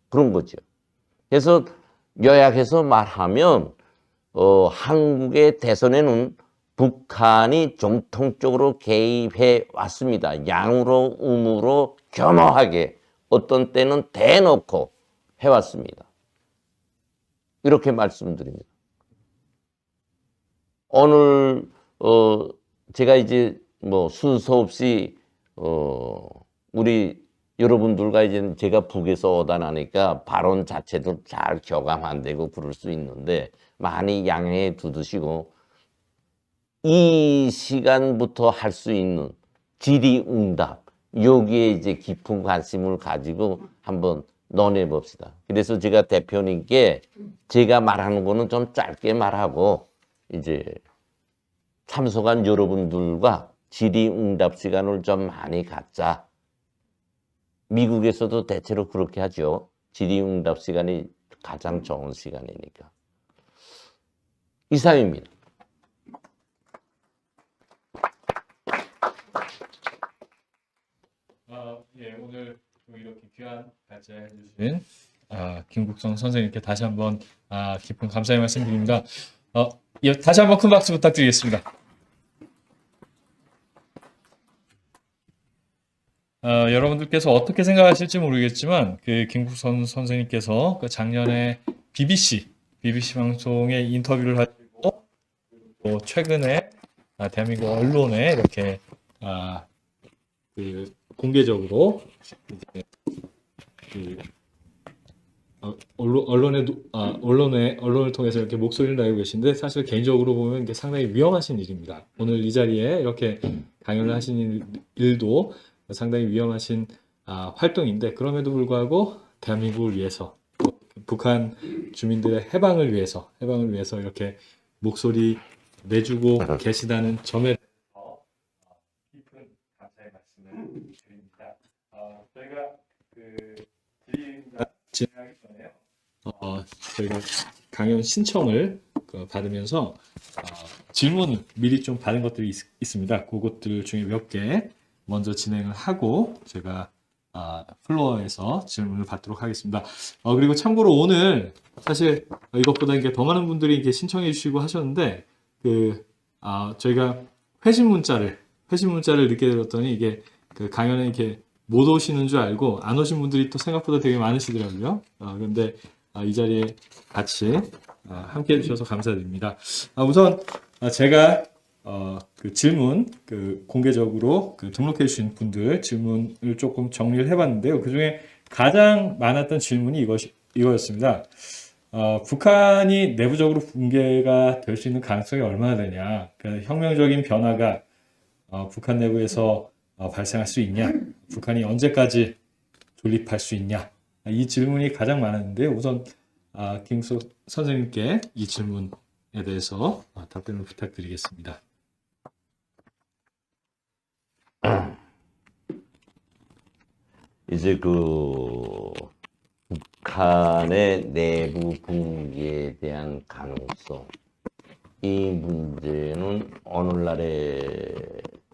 그런 거죠. 그래서 요약해서 말하면 한국의 대선에는 북한이 정통적으로 개입해 왔습니다. 양으로 음으로 겸허하게 어떤 때는 대놓고 해왔습니다. 이렇게 말씀드립니다. 오늘 제가 이제 뭐 순서 없이 우리 여러분들과 이제 제가 북에서 오다 나니까 발언 자체도 잘 교감 안 되고 그럴 수 있는데 많이 양해해 두시고 이 시간부터 할 수 있는 질의응답 여기에 이제 깊은 관심을 가지고 한번 논해 봅시다. 그래서 제가 대표님께 제가 말하는 거는 좀 짧게 말하고 이제 참석한 여러분들과 질의응답 시간을 좀 많이 갖자. 미국에서도 대체로 그렇게 하죠. 질의응답 시간이 가장 좋은 시간이니까. 이상입니다. 예, 오늘 이렇게 귀한 발제해 주신 김국성 선생님께 다시 한번 깊은 감사의 말씀드립니다. 예, 다시 한번 큰 박수 부탁드리겠습니다. 여러분들께서 어떻게 생각하실지 모르겠지만 그 김국성 선생님께서 그 작년에 BBC 방송에 인터뷰를 하시고 또 최근에 대한민국 언론에 이렇게 공개적으로 이제 언론을 통해서 이렇게 목소리를 내고 계신데, 사실 개인적으로 보면 이게 상당히 위험하신 일입니다. 오늘 이 자리에 이렇게 강연을 하신 일도 상당히 위험하신 활동인데, 그럼에도 불구하고 대한민국을 위해서, 또 북한 주민들의 해방을 위해서 이렇게 목소리 내주고 계시다는 점에 대해서 깊은 감사의 말씀을 드립니다. 저희가 진행하기 전에요. 저희가 강연 신청을 받으면서 질문을 미리 좀 받은 것들이 있습니다. 그것들 중에 몇 개 먼저 진행을 하고 제가 플로어에서 질문을 받도록 하겠습니다. 그리고 참고로 오늘 사실 이것보다 이게 더 많은 분들이 이렇게 신청해 주시고 하셨는데, 저희가 회신 문자를 늦게 들었더니 이게 그 강연에 이렇게 못 오시는 줄 알고 안 오신 분들이 또 생각보다 되게 많으시더라고요. 그런데 이 자리에 같이 함께 해주셔서 감사드립니다. 우선 제가 그 질문, 공개적으로 등록해 주신 분들 질문을 조금 정리를 해봤는데요. 그 중에 가장 많았던 질문이 이거였습니다. 북한이 내부적으로 붕괴가 될 수 있는 가능성이 얼마나 되냐? 혁명적인 변화가 북한 내부에서 발생할 수 있냐? 북한이 언제까지 존립할 수 있냐? 이 질문이 가장 많았는데, 우선 김숙 선생님께 이 질문에 대해서 답변을 부탁드리겠습니다. 이제 북한의 내부 붕괴에 대한 가능성, 이 문제는 오늘날에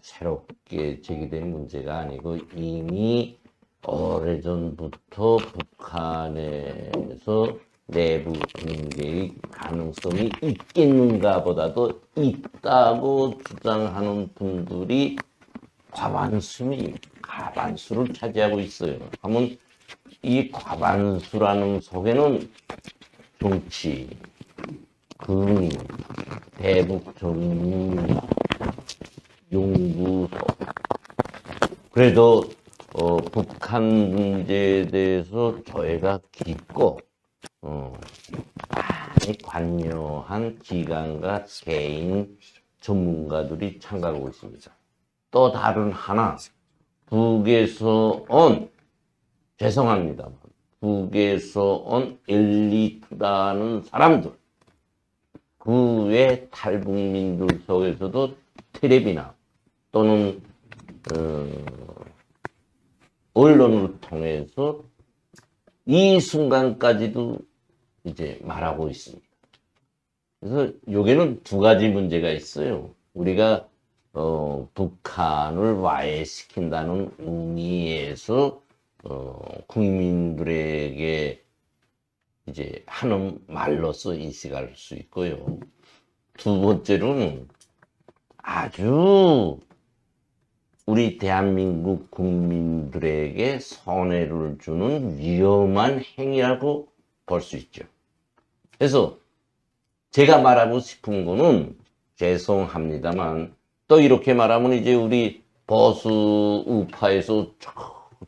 새롭게 제기된 문제가 아니고 이미 오래전부터 북한에서 내부 붕괴의 가능성이 있겠는가 보다도 있다고 주장하는 분들이 과반수를 차지하고 있어요. 하면 이 과반수라는 속에는 정치, 금융, 대북 전문가, 연구소, 그래도 북한 문제에 대해서 저희가 깊고 많이 관여한 기관과 개인 전문가들이 참가하고 있습니다. 또 다른 하나, 죄송합니다만 북에서 온 엘리트라는 사람들, 그 외 탈북민들 속에서도 텔레비나 또는 언론을 통해서 이 순간까지도 이제 말하고 있습니다. 그래서 여기는 두 가지 문제가 있어요. 우리가 북한을 와해시킨다는 의미에서 국민들에게 이제 하는 말로서 인식할 수 있고요. 두 번째로는 아주 우리 대한민국 국민들에게 손해를 주는 위험한 행위라고 볼 수 있죠. 그래서 제가 말하고 싶은 거는, 죄송합니다만 또 이렇게 말하면 이제 우리 보수 우파에서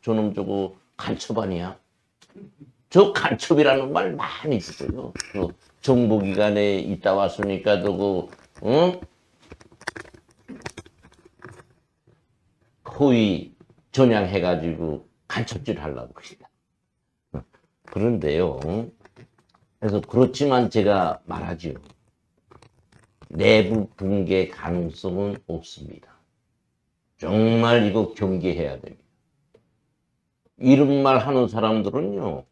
저놈 저거 간첩 아니야? 저 간첩이라는 말 많이 있어요. 정보기관에 있다 왔으니까 허위 전향해가지고 간첩질 하려고 그러시다. 그런데요. 그래서 그렇지만 제가 말하죠. 내부 붕괴 가능성은 없습니다. 정말 이거 경계해야 됩니다. 이런 말 하는 사람들은요,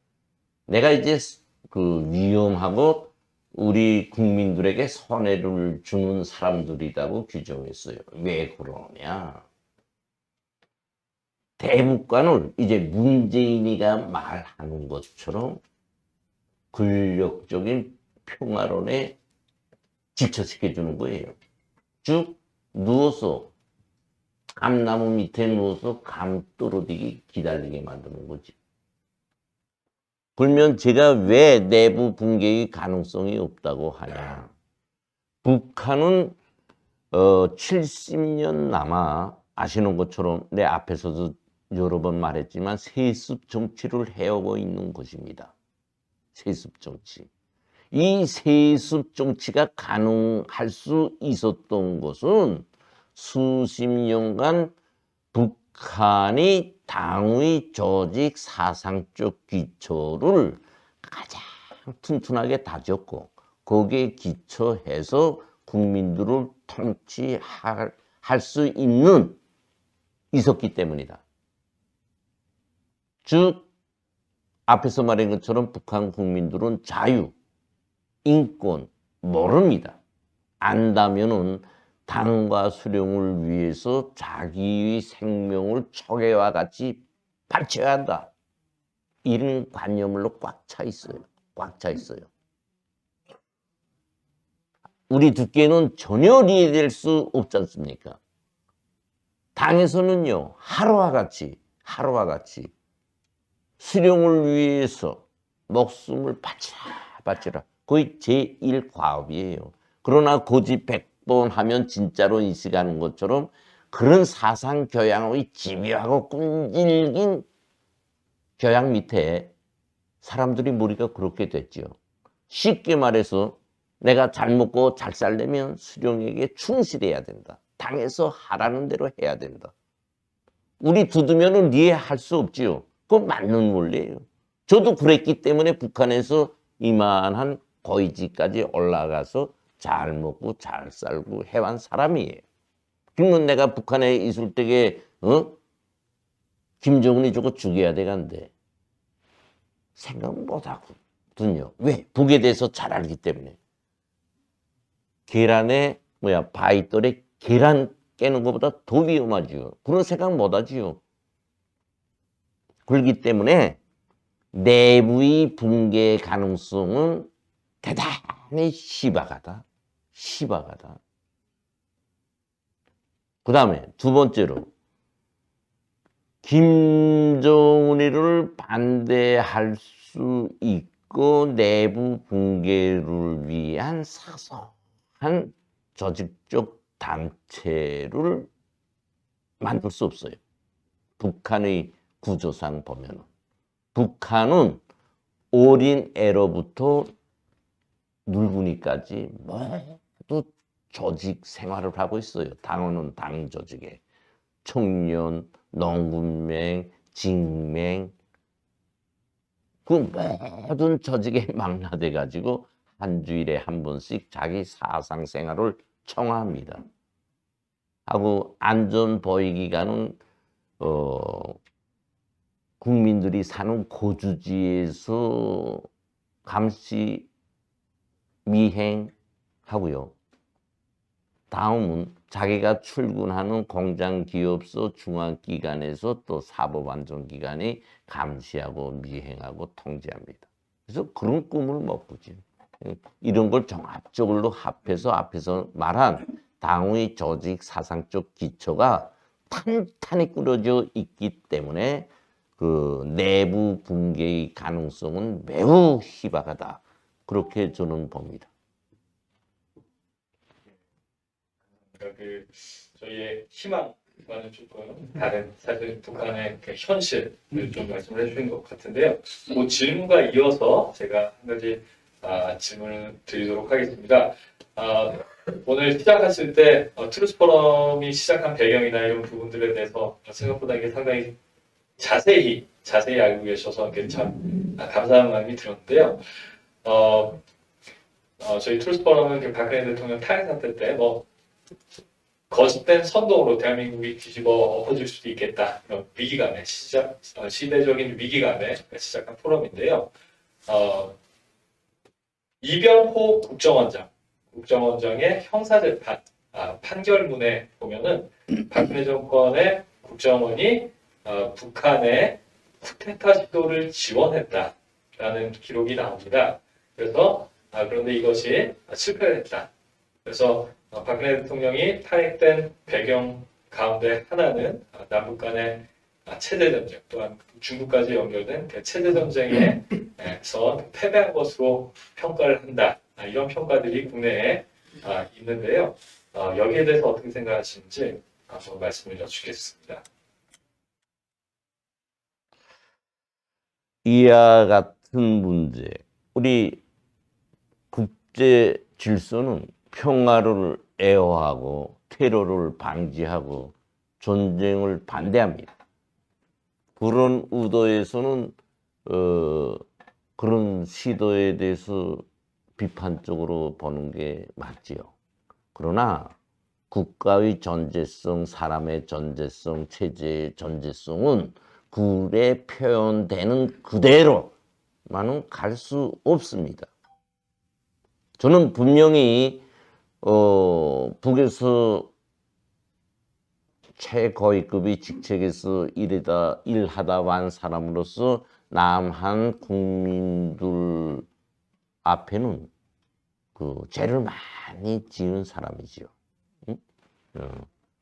내가 이제 위험하고 우리 국민들에게 손해를 주는 사람들이라고 규정했어요. 왜 그러냐? 대북관을 이제 문재인이가 말하는 것처럼 권력적인 평화론에 질처시켜주는 거예요. 쭉 누워서, 감나무 밑에 누워서 감 떨어지기 기다리게 만드는 거지. 그러면 제가 왜 내부 붕괴의 가능성이 없다고 하냐? 북한은 70년 남아 아시는 것처럼 내 앞에서도 여러 번 말했지만 세습 정치를 해오고 있는 것입니다. 세습 정치. 이 세습 정치가 가능할 수 있었던 것은 수십 년간 북한이 당의 조직 사상적 기초를 가장 튼튼하게 다졌고 거기에 기초해서 국민들을 통치할 수 있었기 때문이다. 즉 앞에서 말한 것처럼 북한 국민들은 자유, 인권 모릅니다. 안다면은 당과 수령을 위해서 자기의 생명을 초계와 같이 바쳐야 한다. 이런 관념으로 꽉 차 있어요. 꽉 차 있어요. 우리 두께는 전혀 이해될 수 없지 않습니까? 당에서는요, 하루와 같이 수령을 위해서 목숨을 바치라. 거의 제1과업이에요. 그러나 고집 100번 하면 진짜로 인식하는 것처럼 그런 사상 교양의 집요하고 끈질긴 교양 밑에 사람들이 머리가 그렇게 됐죠. 쉽게 말해서 내가 잘 먹고 잘 살려면 수령에게 충실해야 된다. 당에서 하라는 대로 해야 된다. 우리 두두면은 이해할 수 없지요. 그건 맞는 원리예요. 저도 그랬기 때문에 북한에서 이만한 고위직까지 올라가서 잘 먹고 잘 살고 해온 사람이에요. 그러면 내가 북한에 있을 때에 김정은이 저거 죽여야 되겠는데 생각 못하거든요. 왜? 북에 대해서 잘 알기 때문에. 계란에 바위돌에 계란 깨는 것보다 더 위험하지요. 그런 생각 못하지요. 그렇기 때문에 내부의 붕괴 가능성은 대단히 희박하다. 그 다음에 두 번째로 김정은이를 반대할 수 있고 내부 붕괴를 위한 사소한 조직적 단체를 만들 수 없어요. 북한의 구조상 보면 북한은 어린 애로부터 늙은이까지 모두 조직 생활을 하고 있어요. 당원은 당 조직에 청년, 농군맹, 직맹 그 모든 조직에 망라돼 가지고 한 주일에 한 번씩 자기 사상 생활을 청화합니다. 하고 안전보위기관은 국민들이 사는 거주지에서 감시 미행하고요. 다음은 자기가 출근하는 공장, 기업소, 중앙기관에서 또 사법안전기관이 감시하고 미행하고 통제합니다. 그래서 그런 꿈을 못 꾸지. 이런 걸 종합적으로 합해서 앞에서 말한 당의 조직 사상적 기초가 탄탄히 꾸려져 있기 때문에 그 내부 붕괴의 가능성은 매우 희박하다. 그렇게 저는 봅니다. 저희의 희망과는 조금 다른 사실 북한의 그 현실을 좀 말씀을 해주신 것 같은데요. 그 질문과 이어서 제가 한 가지 질문을 드리도록 하겠습니다. 오늘 시작하실 때 트루스 포럼이 시작한 배경이나 이런 부분들에 대해서 생각보다 이게 상당히 자세히 알고 계셔서 참 감사한 마음이 들었는데요. 저희 트루스 포럼은 박근혜 대통령 탄핵 사태 때 거짓된 선동으로 대한민국이 뒤집어 엎어질 수도 있겠다. 이런 위기감에 시대적인 위기감에 시작한 포럼인데요. 이병호 국정원장의 형사재판 판결문에 보면은 박근혜 정권의 국정원이 북한의 쿠데타 시도를 지원했다라는 기록이 나옵니다. 그래서 그런데 이것이 실패를 했다. 그래서 박근혜 대통령이 탄핵된 배경 가운데 하나는 남북 간의 체제 전쟁, 또한 중국까지 연결된 체제 전쟁에서 패배한 것으로 평가를 한다. 이런 평가들이 국내에 있는데요. 여기에 대해서 어떻게 생각하시는지 한번 말씀을 여쭙겠습니다. 이와 같은 문제, 우리 국제 질서는 평화를 애호하고 테러를 방지하고 전쟁을 반대합니다. 그런 의도에서는 그런 시도에 대해서 비판적으로 보는 게 맞지요. 그러나 국가의 전제성, 사람의 전제성, 체제의 전제성은 글에 표현되는 그대로만은 갈 수 없습니다. 저는 분명히 북에서 최고위급의 직책에서 일하다 완 사람으로서 남한 국민들 앞에는 그 죄를 많이 지은 사람이지요. 응?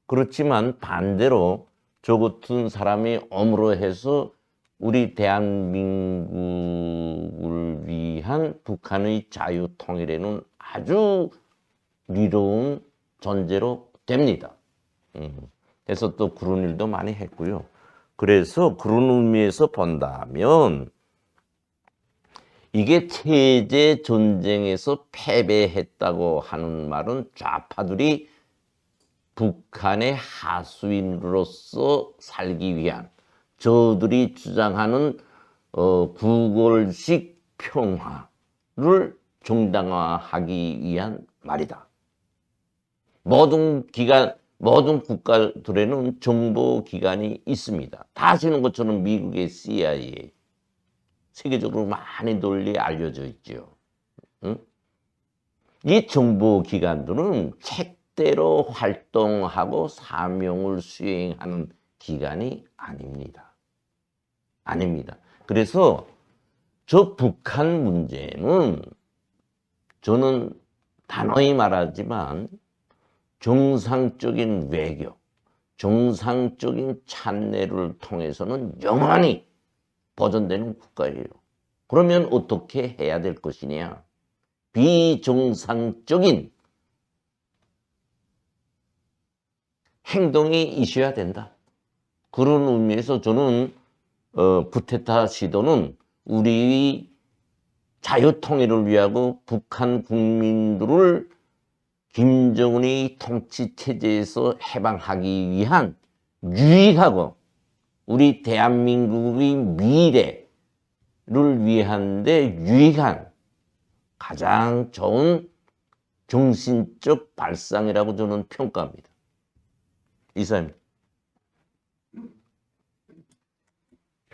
그렇지만 반대로 저 같은 사람이 엄으로 해서 우리 대한민국을 위한 북한의 자유 통일에는 아주 리로운 존재로 됩니다. 그래서 또 그런 일도 많이 했고요. 그래서 그런 의미에서 본다면 이게 체제 전쟁에서 패배했다고 하는 말은 좌파들이 북한의 하수인으로서 살기 위한 저들이 주장하는 구걸식 평화를 정당화하기 위한 말이다. 모든 국가들에는 정보기관이 있습니다. 다 아시는 것처럼 미국의 CIA, 세계적으로 많이 널리 알려져 있죠. 응? 이 정보기관들은 책대로 활동하고 사명을 수행하는 기관이 아닙니다. 아닙니다. 그래서 저 북한 문제는 저는 단호히 말하지만 정상적인 외교, 정상적인 찬내를 통해서는 영원히 보존되는 국가예요. 그러면 어떻게 해야 될 것이냐? 비정상적인 행동이 있어야 된다. 그런 의미에서 저는 쿠데타 시도는 우리의 자유통일을 위하고 북한 국민들을 김정은의 통치체제에서 해방하기 위한 유익하고 우리 대한민국의 미래를 위한데 유익한 가장 좋은 정신적 발상이라고 저는 평가합니다. 이사입니다.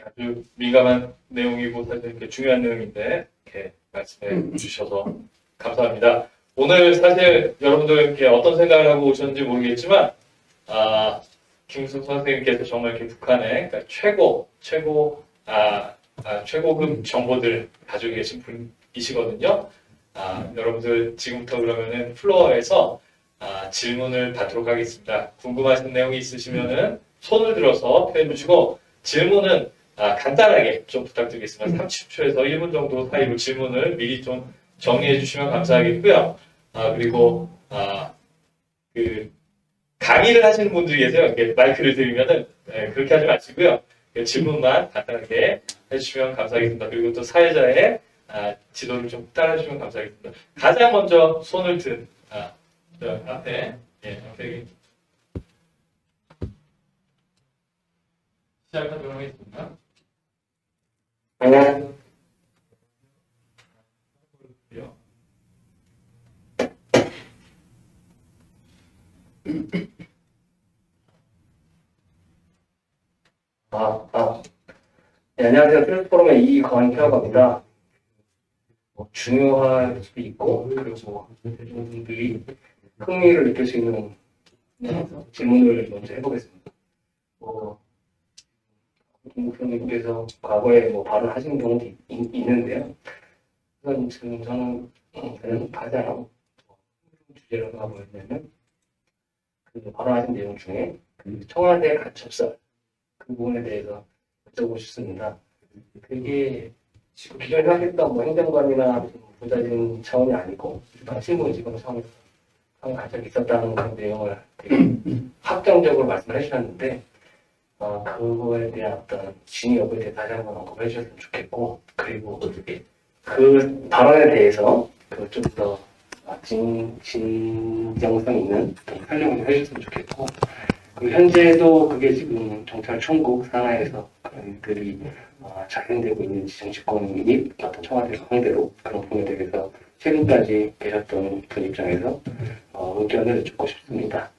아주 민감한 내용이고 사실 이렇게 중요한 내용인데 이렇게 말씀해 주셔서 감사합니다. 오늘 사실 여러분들 이렇게 어떤 생각을 하고 오셨는지 모르겠지만 김웅석 선생님께서 정말 이렇게 북한의 그러니까 최고급 정보들 가지고 계신 분이시거든요. 여러분들 지금부터 그러면은 플로어에서 질문을 받도록 하겠습니다. 궁금하신 내용이 있으시면은 손을 들어서 표해 주시고 질문은 간단하게 좀 부탁드리겠습니다. 30초에서 1분 정도 사이로 질문을 미리 좀 정리해 주시면 감사하겠고요. 그리고 그 강의를 하시는 분들이 계세요. 이렇게 마이크를 드리면은 그렇게 하지 마시고요. 질문만 간단하게 해주시면 감사하겠습니다. 그리고 또 사회자의 지도를 좀 따라주시면 감사하겠습니다. 가장 먼저 손을 든 저 앞에 앞에 시작하도록 하겠습니다. 안녕하세요. 네, 안녕하세요. 트랜스포럼의 이건표라고 합니다. 중요할 수도 있고, 그리고 대중분들이 흥미를 느낄 수 있는 질문을 먼저 해보겠습니다. 김국표님께서 과거에 발언하신 경우도 있는데요. 우선 지금 저는 그냥 가장 주제라고 하고 있냐면, 그 발언하신 내용 중에 그 청와대 가첩설 그 부분에 대해서 여쭤보고 싶습니다. 그게 기존에 생각했던 행정관이나 부자진 차원이 아니고 신분지검 차원에서 한 적이 있었다는 그런 내용을 되게 확정적으로 말씀을 해주셨는데 그거에 대한 어떤 진위 여부에 대해 다시 한번 언급해 주셨으면 좋겠고 그리고 그 발언에 대해서 좀 더 진정성 있는 설명을 좀 해주셨으면 좋겠고 현재도 그게 지금 경찰총국 산하에서 그런 일들이 작용되고 있는지 정치권 및 어떤 청와대 상대로 그런 부분에 대해서 최근까지 계셨던 분 입장에서 의견을 듣고 싶습니다.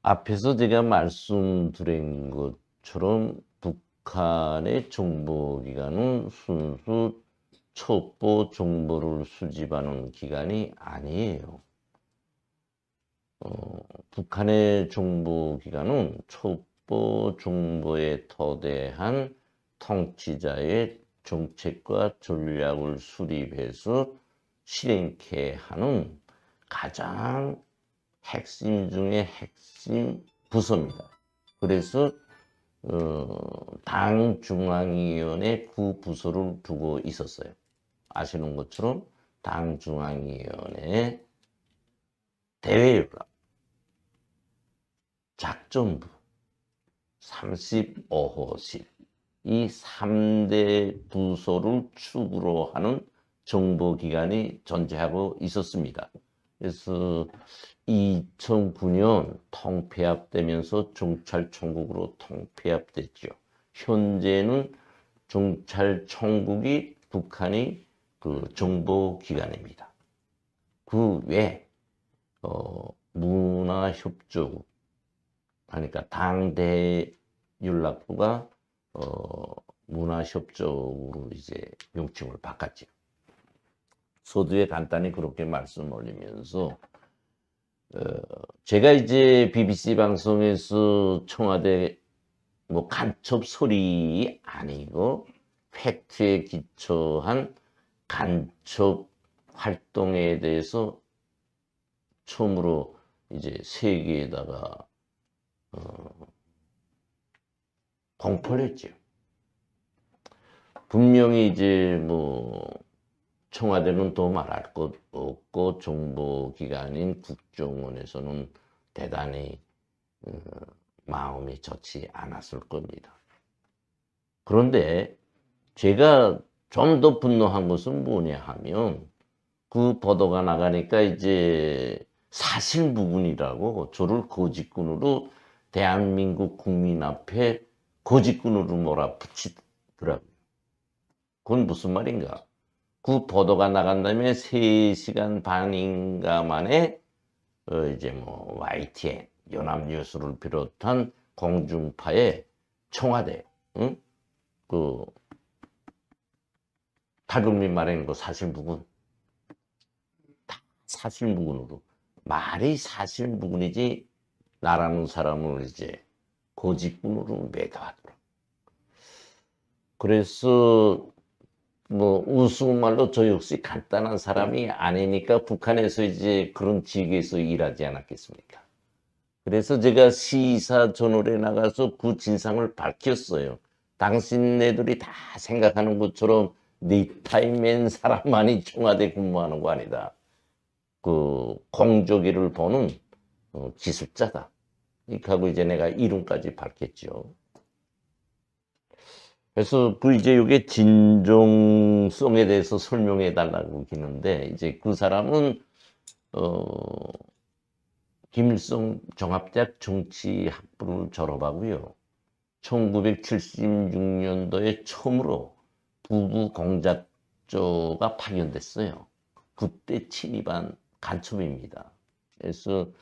앞에서 제가 말씀드린 것처럼 북한의 정보기관은 순수 첩보 정보를 수집하는 기관이 아니에요. 북한의 정보기관은 첩보 정보에 토대한 통치자의 정책과 전략을 수립해서 실행케 하는 가장 핵심 중에 핵심 부서입니다. 그래서 당 중앙위원회 그 부서를 두고 있었어요. 아시는 것처럼 당 중앙위원회 대외연락, 작전부, 35호실 이 3대 부서를 축으로 하는 정보기관이 존재하고 있었습니다. 그래서 2009년 통폐합되면서 경찰총국으로 통폐합됐죠. 현재는 경찰총국이 북한의 그 정보기관입니다. 그 외 문화협조국, 그러니까 당대연락부가 문화협조국으로 이제 명칭을 바꿨죠. 서두에 간단히 그렇게 말씀 올리면서 제가 이제 BBC 방송에서 청와대 간첩 소리 아니고 팩트에 기초한 간첩 활동에 대해서 처음으로 이제 세계에다가 공포를 했죠. 분명히 이제 청와대는 더 말할 것 없고 정보기관인 국정원에서는 대단히 마음이 좋지 않았을 겁니다. 그런데 제가 좀 더 분노한 것은 뭐냐 하면 그 보도가 나가니까 이제 사실무근이라고 저를 거짓꾼으로 대한민국 국민 앞에 거짓꾼으로 몰아붙이더라고요. 그건 무슨 말인가? 그 보도가 나간 다음에 3시간 반인가 만에 이제 YTN, 연합뉴스를 비롯한 공중파에 청와대, 그 탈북민 말하는 거 사실무근, 다 사실무근으로 말이 사실무근이지 나라는 사람을 이제 거짓꾼으로 매도하더라. 그래서 우스운말로 저 역시 간단한 사람이 아니니까 북한에서 이제 그런 직에서 일하지 않았겠습니까? 그래서 제가 시사 저널에 나가서 그 진상을 밝혔어요. 당신네들이 다 생각하는 것처럼 넥타이맨 사람만이 청와대 근무하는 거 아니다. 그 공조기를 보는 기술자다. 이렇게 하고 이제 내가 이름까지 밝혔죠. 그래서 이제 이게 진정성에 대해서 설명해 달라고 하는데 이제 그 사람은 김일성 종합대학 정치학부를 졸업하고요. 1976년도에 처음으로 부부 공작조가 파견됐어요. 그때 침입한 간첩입니다. 그래서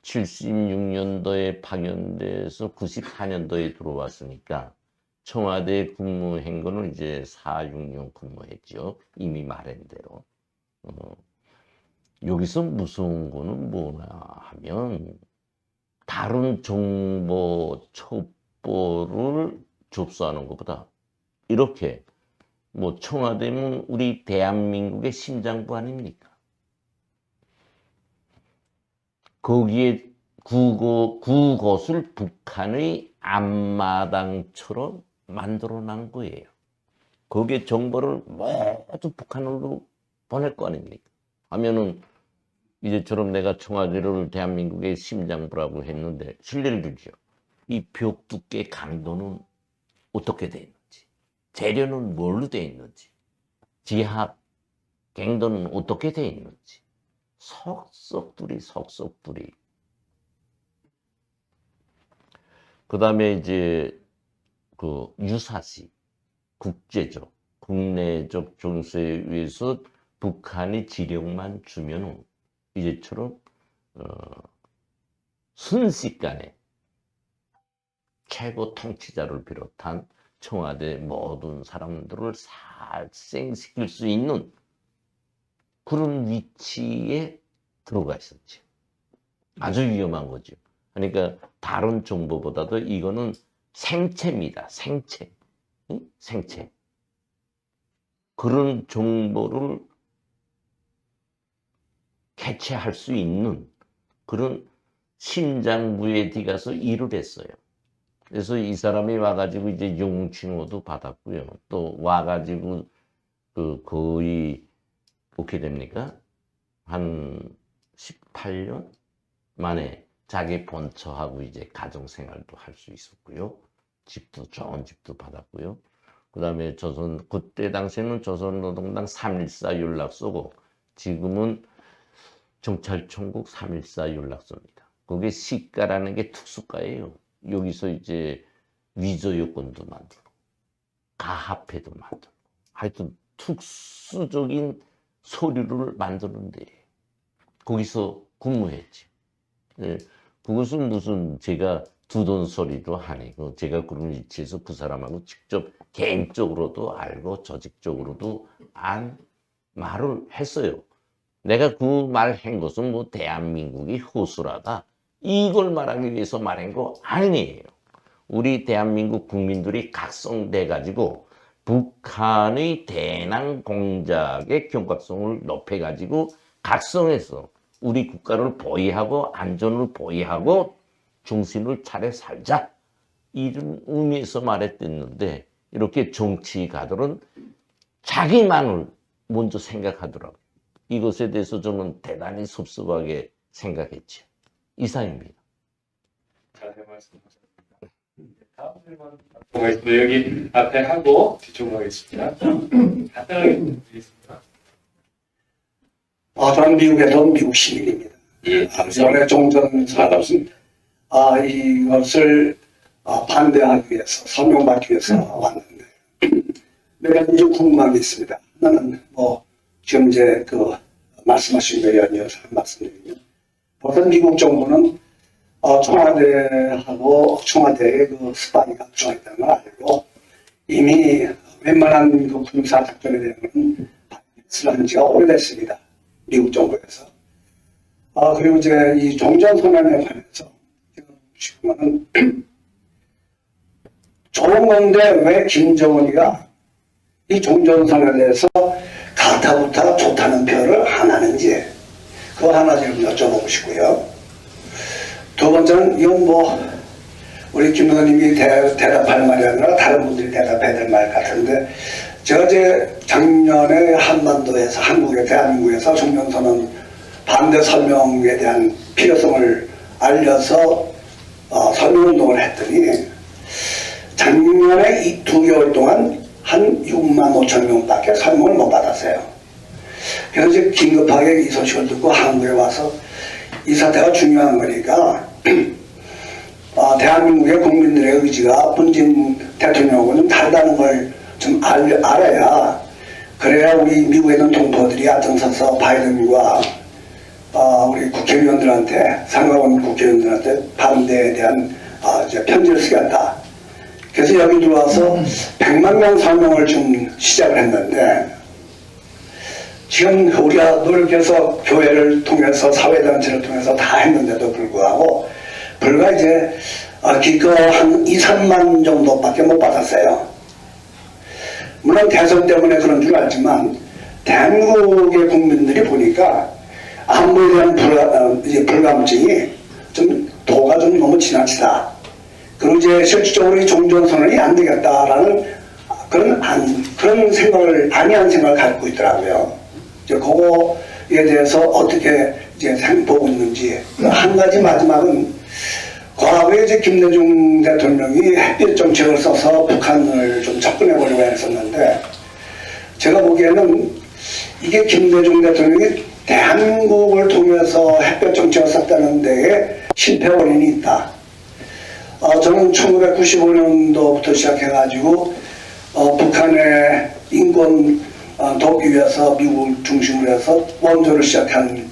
76년도에 파견돼서 94년도에 들어왔으니까 청와대 근무한 거는 이제 4, 6년 근무했죠. 이미 말한 대로. 여기서 무서운 거는 뭐냐 하면 다른 정보 첩보를 접수하는 것보다 이렇게 청와대는 우리 대한민국의 심장부 아닙니까? 거기에 그곳을 북한의 앞마당처럼 만들어 난 거예요. 거기에 정보를 모두 북한으로 보낼 거 아닙니까? 하면은 이제처럼 내가 청와대를 대한민국의 심장부라고 했는데 신뢰를 주죠. 이 벽 두께 강도는 어떻게 돼 있는지, 재료는 뭘로 돼 있는지, 지하 갱도는 어떻게 돼 있는지, 속속들이. 그 다음에 이제 그 유사시, 국제적, 국내적 정세에 의해서 북한이 지령만 주면은 이제처럼 순식간에 최고 통치자를 비롯한 청와대 모든 사람들을 살생시킬 수 있는 그런 위치에 들어가 있었지. 아주 위험한 거죠. 그러니까 다른 정보보다도 이거는 생체입니다. 생체. 응? 생체. 그런 정보를 캐치할 수 있는 그런 심장부에 들어가서 일을 했어요. 그래서 이 사람이 와가지고 이제 용칭호도 받았고요. 또 와가지고 그 거의 어떻게 됩니까? 한 18년 만에 자기 본처하고 이제 가정생활도 할 수 있었고요. 집도 좋은 집도 받았고요. 그 다음에 그때 당시에는 조선노동당 3.14 연락소고 지금은 정찰총국 3.14 연락소입니다. 거기에 시가라는 게 특수가예요. 여기서 이제 위조 요건도 만들고 가합회도 만들고 하여튼 특수적인 서류를 만드는데 거기서 근무했지. 네, 그것은 무슨 제가 두돈 소리도 아니고 제가 그런 위치에서 그 사람하고 직접 개인적으로도 알고 조직적으로도 안 말을 했어요. 내가 그 말 한 것은 뭐 대한민국이 허술하다 이걸 말하기 위해서 말한 거 아니에요. 우리 대한민국 국민들이 각성돼 가지고 북한의 대남 공작의 경각성을 높여 가지고 각성해서 우리 국가를 보위하고 안전을 보위하고 정신을 차려 살자 이런 의미에서 말했었는데 이렇게 정치가들은 자기만을 먼저 생각하더라고요. 이것에 대해서 저는 대단히 섭섭하게 생각했죠. 이상입니다. 자세히 말씀하셨습니다. 다음 질문 보겠습니다. 여기 앞에 하고 뒤쪽으로 하겠습니다. 간단하게 부탁드리겠습니다. 저는 미국에서 미국 시민입니다. 이번에 종전 산업은 이것을 반대하기 위해서 설명받기 위해서 왔는데 몇 가지 좀 궁금한 게 있습니다. 하나는 지금 이제 말씀하신 의원이어서 말씀드리면 우선 미국 정부는 청와대하고 청와대의 스파이가 들어있다는 걸 알고 이미 웬만한 군사 작전에 대해서는 발표를 한 지가 오래됐습니다. 미국 정부에서. 그리고 이제 이 종전선언에 관해서 지금은 좋은 건데 왜 김정은이가 이 종전선언에 대해서 가타부타 좋다는 표현을 안 하는지 그거 하나 지금 여쭤보고 싶고요. 두 번째는 이건 우리 김 의원님이 대답할 말이 아니라 다른 분들이 대답해야 될 말 같은데 제가 이제 작년에 한반도에서 대한민국에서 종전선언 반대 설명에 대한 필요성을 알려서 설명운동을 했더니 작년에 이 2개월 동안 한 6만 5천 명밖에 설명을 못 받았어요. 그래서 이제 긴급하게 이 소식을 듣고 한국에 와서 이 사태가 중요한 거니까 대한민국의 국민들의 의지가 문재인 대통령하고 좀 다르다는 걸 좀 알아야 그래야 우리 미국에 있는 동포들이 앞장서서 바이든과 우리 국회의원들한테 상하원 국회의원들한테 반대에 대한 이제 편지를 쓰겠다. 그래서 여기 들어와서 100만 명 설명을 좀 시작을 했는데 지금 우리가 노력해서 교회를 통해서 사회단체를 통해서 다 했는데도 불구하고 불과 이제 기껏 한 2, 3만 정도밖에 못 받았어요. 물론 대선 때문에 그런 줄 알지만 대한민국의 국민들이 보니까 안보에 대한 불감증이 좀 도가 좀 너무 지나치다. 그리고 이제 실질적으로 이 종전선언이 안 되겠다라는 그런 생각을, 안이한 생각을 갖고 있더라고요. 이제 그거에 대해서 어떻게 이제 보고 있는지. 한 가지 마지막은 과거에 이제 김대중 대통령이 햇빛 정책을 써서 북한을 좀 접근해 보려고 했었는데, 제가 보기에는 이게 김대중 대통령이 대한민국을 통해서 햇볕 정책을 썼다는 데에 실패 원인이 있다. 저는 1995년도부터 시작해가지고 북한의 인권 돕기 위해서 미국을 중심으로 해서 원조를 시작한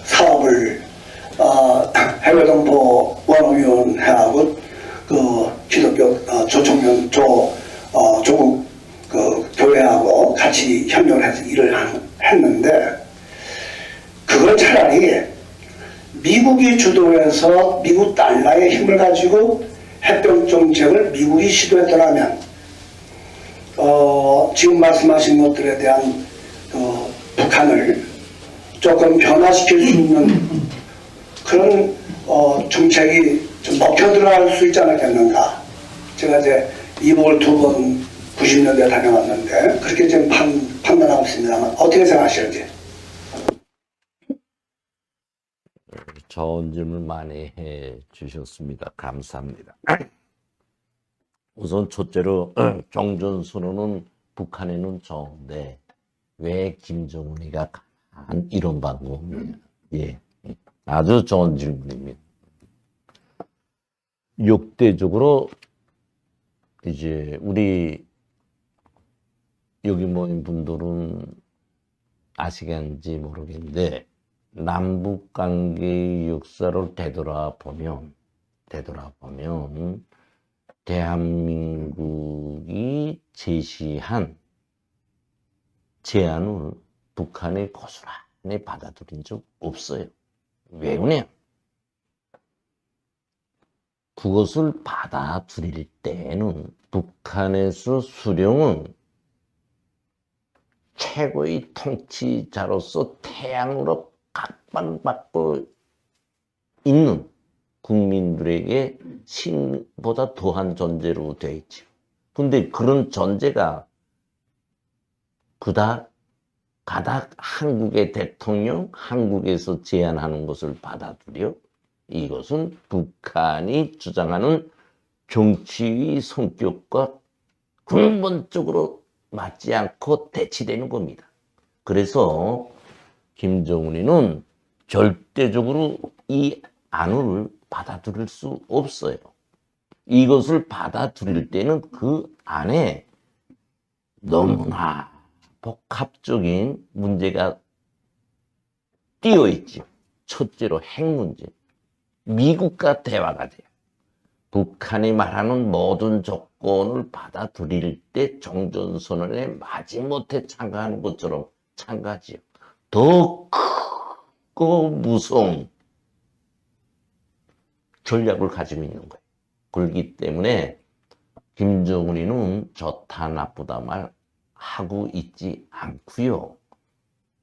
사업을 해외동포 원어위원회하고 그 기독교 조총련 조국 그 교회하고 같이 협력을 해서 일을 했는데, 그걸 차라리 미국이 주도해서 미국 달러의 힘을 가지고 햇볕 정책을 미국이 시도했더라면 지금 말씀하신 것들에 대한 북한을 조금 변화시킬 수 있는 그런 정책이 좀 먹혀 들어갈 수 있지 않았겠는가. 제가 이제 이북을 2번 90년대에 다녀왔는데 그렇게 지금 판단하고 있습니다만, 어떻게 생각하시는지. 좋은 질문 많이 해 주셨습니다. 감사합니다. 우선 첫째로 종전선언은 북한에는 좋은데 왜 김정은이가 한 이런 방법이냐. 예, 아주 좋은 질문입니다. 역대적으로 이제 우리 여기 모인 분들은 아시겠는지 모르겠는데, 남북 관계의 역사를 되돌아보면 대한민국이 제시한 제안을 북한이 고스란히 받아들인 적 없어요. 왜 그러냐? 그것을 받아들일 때는 북한에서 수령은 최고의 통치자로서 태양으로 각광받고 있는 국민들에게 신보다 더한 존재로 되어 있죠. 근데 그런 존재가 가닥 한국의 대통령, 한국에서 제안하는 것을 받아들여? 이것은 북한이 주장하는 정치의 성격과 근본적으로 맞지 않고 대치되는 겁니다. 그래서 김정은이는 절대적으로 이 안을 받아들일 수 없어요. 이것을 받아들일 때는 그 안에 너무나 복합적인 문제가 띄어 있죠. 첫째로 핵 문제. 미국과 대화가 돼요. 북한이 말하는 모든 조건을 받아들일 때 종전선언에 마지못해 참가하는 것처럼 참가하지요. 더 크고 무서운 전략을 가지고 있는 거예요. 그렇기 때문에 김정은이는 좋다 나쁘다 말 하고 있지 않고요.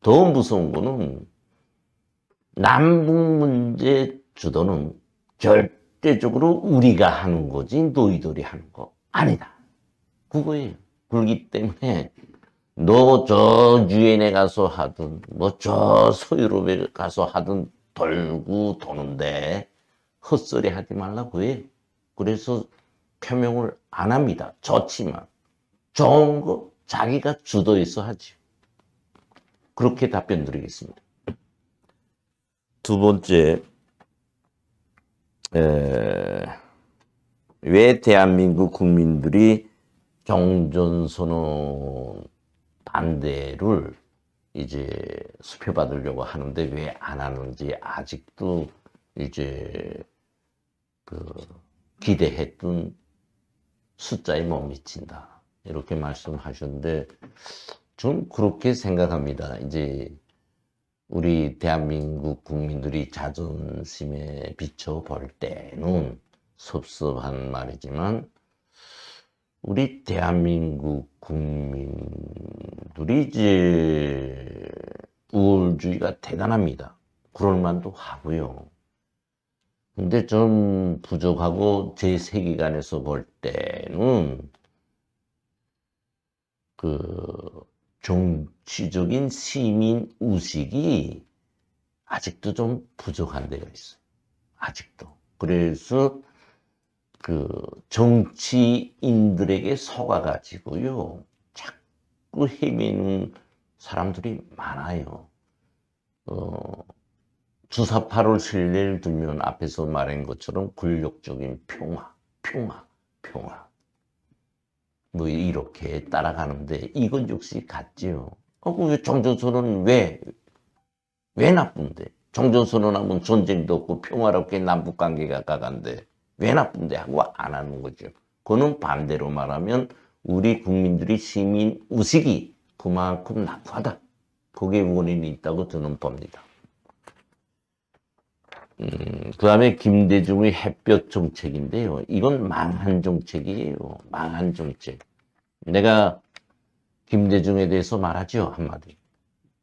더 무서운 거는 남북 문제 주도는 절대적으로 우리가 하는 거지 너희들이 하는 거 아니다. 그거예요. 그렇기 때문에 너 저 유엔에 가서 하든 뭐 저 서유럽에 가서 하든 돌고 도는데 헛소리 하지 말라고 해요. 그래서 표명을 안 합니다. 좋지만 좋은 거 자기가 주도해서 하지. 그렇게 답변 드리겠습니다. 두 번째, 왜 대한민국 국민들이 종전선언 반대를 이제 수표받으려고 하는데 왜 안 하는지 아직도 이제 기대했던 숫자에 못 미친다. 이렇게 말씀하셨는데, 전 그렇게 생각합니다. 이제 우리 대한민국 국민들이 자존심에 비춰볼 때는 섭섭한 말이지만, 우리 대한민국 국민들이 이제 우월주의가 대단합니다. 그럴 만도 하고요. 근데 좀 부족하고 제 세계관에서 볼 때는 그 정치적인 시민 의식이 아직도 좀 부족한 데가 있어요. 아직도. 그래서 그 정치인들에게 속아가지고요. 자꾸 헤매는 사람들이 많아요. 주사파를 신뢰를 두면 앞에서 말한 것처럼 굴욕적인 평화. 뭐 이렇게 따라가는데 이건 역시 같지요. 왜 정전선언은 왜 나쁜데? 정전선언하면 전쟁도 없고 평화롭게 남북관계가 가간데 왜 나쁜데 하고 안 하는 거죠. 그거는 반대로 말하면 우리 국민들이 시민 의식이 그만큼 낙후하다. 거기에 원인이 있다고 저는 봅니다. 그 다음에 김대중의 햇볕 정책인데요. 이건 망한 정책이에요. 망한 정책. 내가 김대중에 대해서 말하죠. 한마디.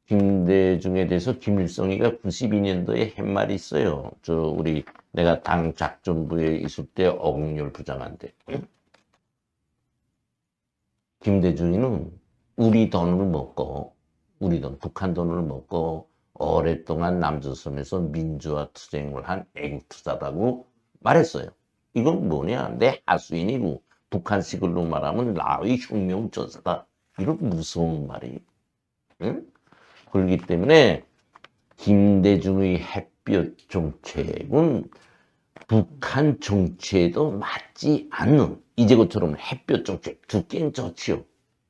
김대중에 대해서 김일성이가 92년도에 한 말이 있어요. 내가 당 작전부에 있을 때 어국열 부장한테. 김대중이는 우리 돈을 먹고, 북한 돈을 먹고, 오랫동안 남조선에서 민주화 투쟁을 한 애국투사다고 말했어요. 이건 뭐냐? 내 하수인이고 북한식으로 말하면 나의 혁명전사다. 이런 무서운 말이에요. 응? 그렇기 때문에 김대중의 햇볕 정책은 북한 정치에도 맞지 않는 이제것처럼 햇볕 정책 듣기엔 좋지요.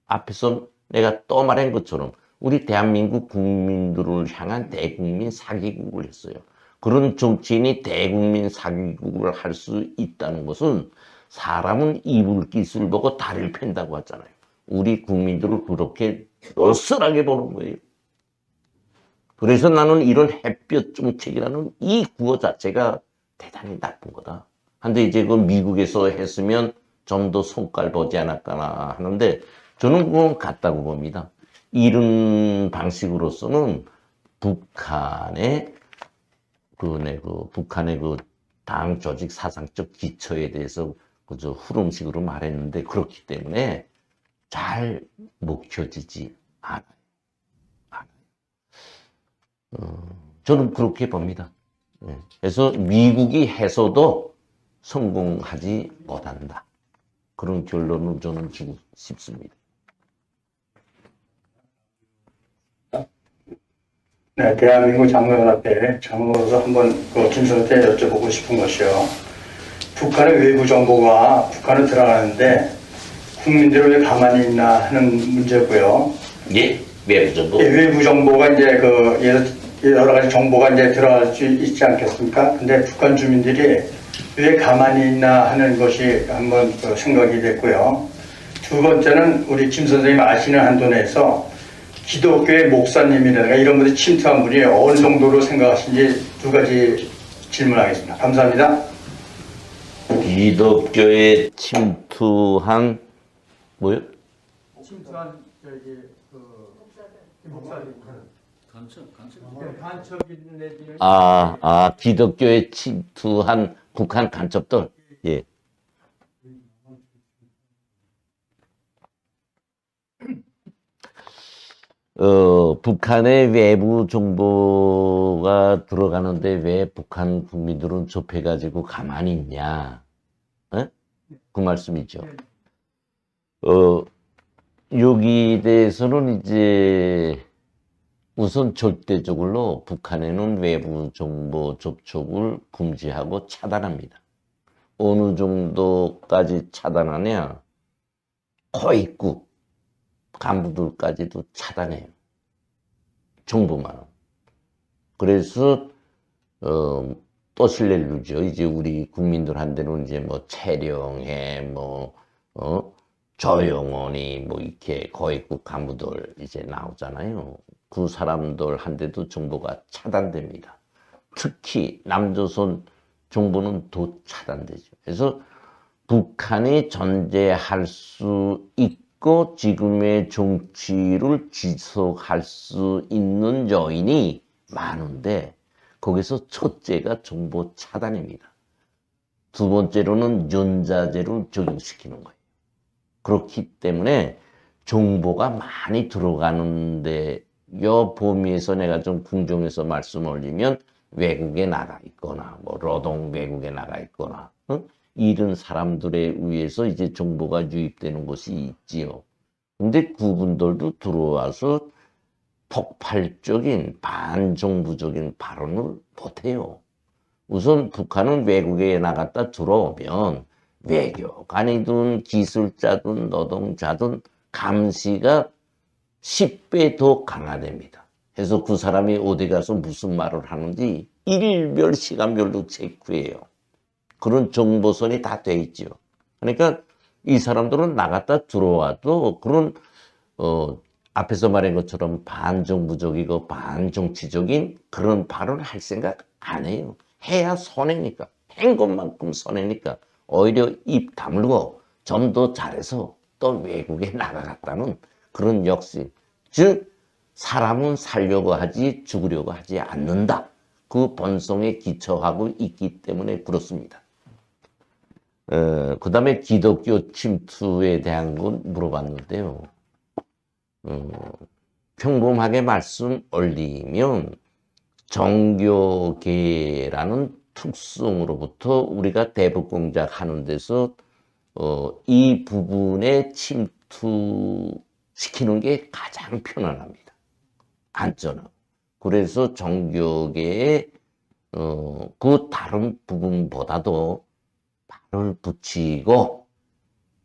앞에서 내가 또 말한 것처럼 우리 대한민국 국민들을 향한 대국민 사기국을 했어요. 그런 정치인이 대국민 사기국을 할 수 있다는 것은 사람은 이불깃을 보고 다리를 팬다고 하잖아요. 우리 국민들을 그렇게 어슬하게 보는 거예요. 그래서 나는 이런 햇볕 정책이라는 이 구호 자체가 대단히 나쁜 거다. 근데 이제 그 미국에서 했으면 좀 더 성과를 보지 않았까나 하는데 저는 그건 같다고 봅니다. 이런 방식으로서는 북한의 북한의 당 조직 사상적 기초에 대해서 그저 후름식으로 말했는데 그렇기 때문에 잘 먹혀지지 않아요. 저는 그렇게 봅니다. 그래서 미국이 해서도 성공하지 못한다. 그런 결론을 저는 주고 싶습니다. 네, 대한민국 장로연합회 장로로서 한번 김선태 여쭤보고 싶은 것이요. 북한의 외부 정보가 북한에 들어가는데 국민들은 왜 가만히 있나 하는 문제고요. 예? 외부 정보? 예, 외부 정보가 이제 여러 가지 정보가 이제 들어갈 수 있지 않겠습니까? 근데 북한 주민들이 왜 가만히 있나 하는 것이 한번 생각이 됐고요. 두 번째는 우리 김 선생님 아시는 한도 내에서 기독교의 목사님이라든가 이런 분들이 침투한 분이 어느 정도로 생각하시는지 두 가지 질문하겠습니다. 감사합니다. 기독교에 침투한 뭐요? 침투한 목사님 간첩 있는 애들. 기독교에 침투한 북한 간첩들. 예. 북한의 외부 정보가 들어가는데 왜 북한 국민들은 접해가지고 가만히 있냐? 그 말씀이죠. 여기에 대해서는 이제 우선 절대적으로 북한에는 외부 정보 접촉을 금지하고 차단합니다. 어느 정도까지 차단하냐? 고위급 간부들까지도 차단해요. 정보만. 그래서 또 신뢰를 주죠. 이제 우리 국민들한테는 이제 뭐 최령해, 조영원이 이렇게 고위급 간부들 이제 나오잖아요. 그 사람들한테도 정보가 차단됩니다. 특히 남조선 정보는 더 차단되죠. 그래서 북한이 존재할 수 있고 지금의 정치를 지속할 수 있는 요인이 많은데 거기서 첫째가 정보 차단입니다. 두 번째로는 연자제를 적용시키는 거예요. 그렇기 때문에 정보가 많이 들어가는데 여 범위에서 내가 좀 궁정해서 말씀을 올리면 외국에 나가 있거나 뭐 노동 외국에 나가 있거나 이런 사람들에 의해서 이제 정보가 유입되는 것이 있지요. 근데 그분들도 들어와서 폭발적인 반정부적인 발언을 못해요. 우선 북한은 외국에 나갔다 들어오면 외교관이든 기술자든 노동자든 감시가 10배 더 강화됩니다. 그래서 그 사람이 어디 가서 무슨 말을 하는지 일별 시간별로 체크해요. 그런 정보선이 다 돼 있죠. 그러니까 이 사람들은 나갔다 들어와도 그런 앞에서 말한 것처럼 반정부적이고 반정치적인 그런 발언을 할 생각 안 해요. 해야 손해니까. 한 것만큼 손해니까 오히려 입 다물고 좀 더 잘해서 또 외국에 나가갔다는 그런 역시. 즉 사람은 살려고 하지 죽으려고 하지 않는다. 그 본성에 기초하고 있기 때문에 그렇습니다. 그 다음에 기독교 침투에 대한 건 물어봤는데요. 평범하게 말씀 올리면 정교계라는 특성으로부터 우리가 대북공작 하는 데서 이 부분에 침투시키는 게 가장 편안합니다. 안전하고. 그래서 정교계의 그 다른 부분보다도 발을 붙이고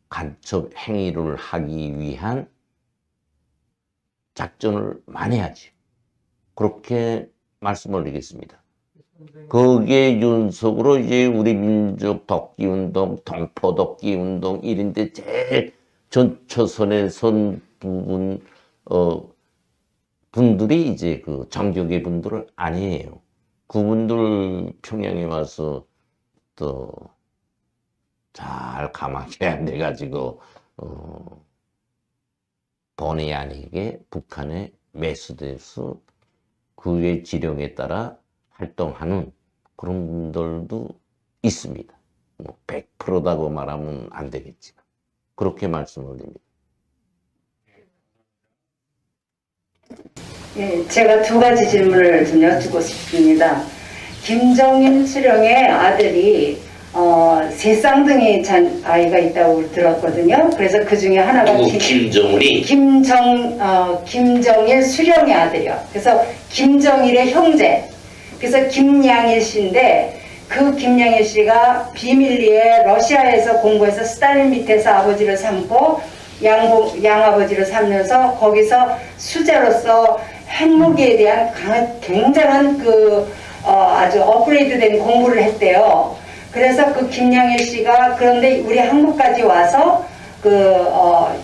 간첩 행위를 하기 위한 작전을 많이 하지. 그렇게 말씀 올리겠습니다. 거기에 연속으로 이제 우리 민족 독기운동, 동포 독기운동 이런데 제일 전초선에 선 부분 분들이 이제 그 정교계 분들은 아니에요. 그분들 평양에 와서 또 잘 가만히 안 돼가지고 본의 아니게 북한에 매수돼서 그의 지령에 따라 활동하는 그런 분들도 있습니다. 뭐 100%라고 말하면 안 되겠지만 그렇게 말씀드립니다. 예, 제가 두 가지 질문을 좀 여쭙고 싶습니다. 김정일 수령의 아들이 세 쌍둥이 아이가 있다고 들었거든요. 그래서 그 중에 하나가 김정은이 김정일 수령의 아들이요. 그래서 김정일의 형제. 그래서 김양일 씨인데 그 김양일 씨가 비밀리에 러시아에서 공부해서 스탈린 밑에서 아버지를 삼고 양아버지를 삼면서 거기서 수자로서 핵무기에 대한 굉장한 아주 업그레이드된 공부를 했대요. 그래서 그 김양일 씨가 그런데 우리 한국까지 와서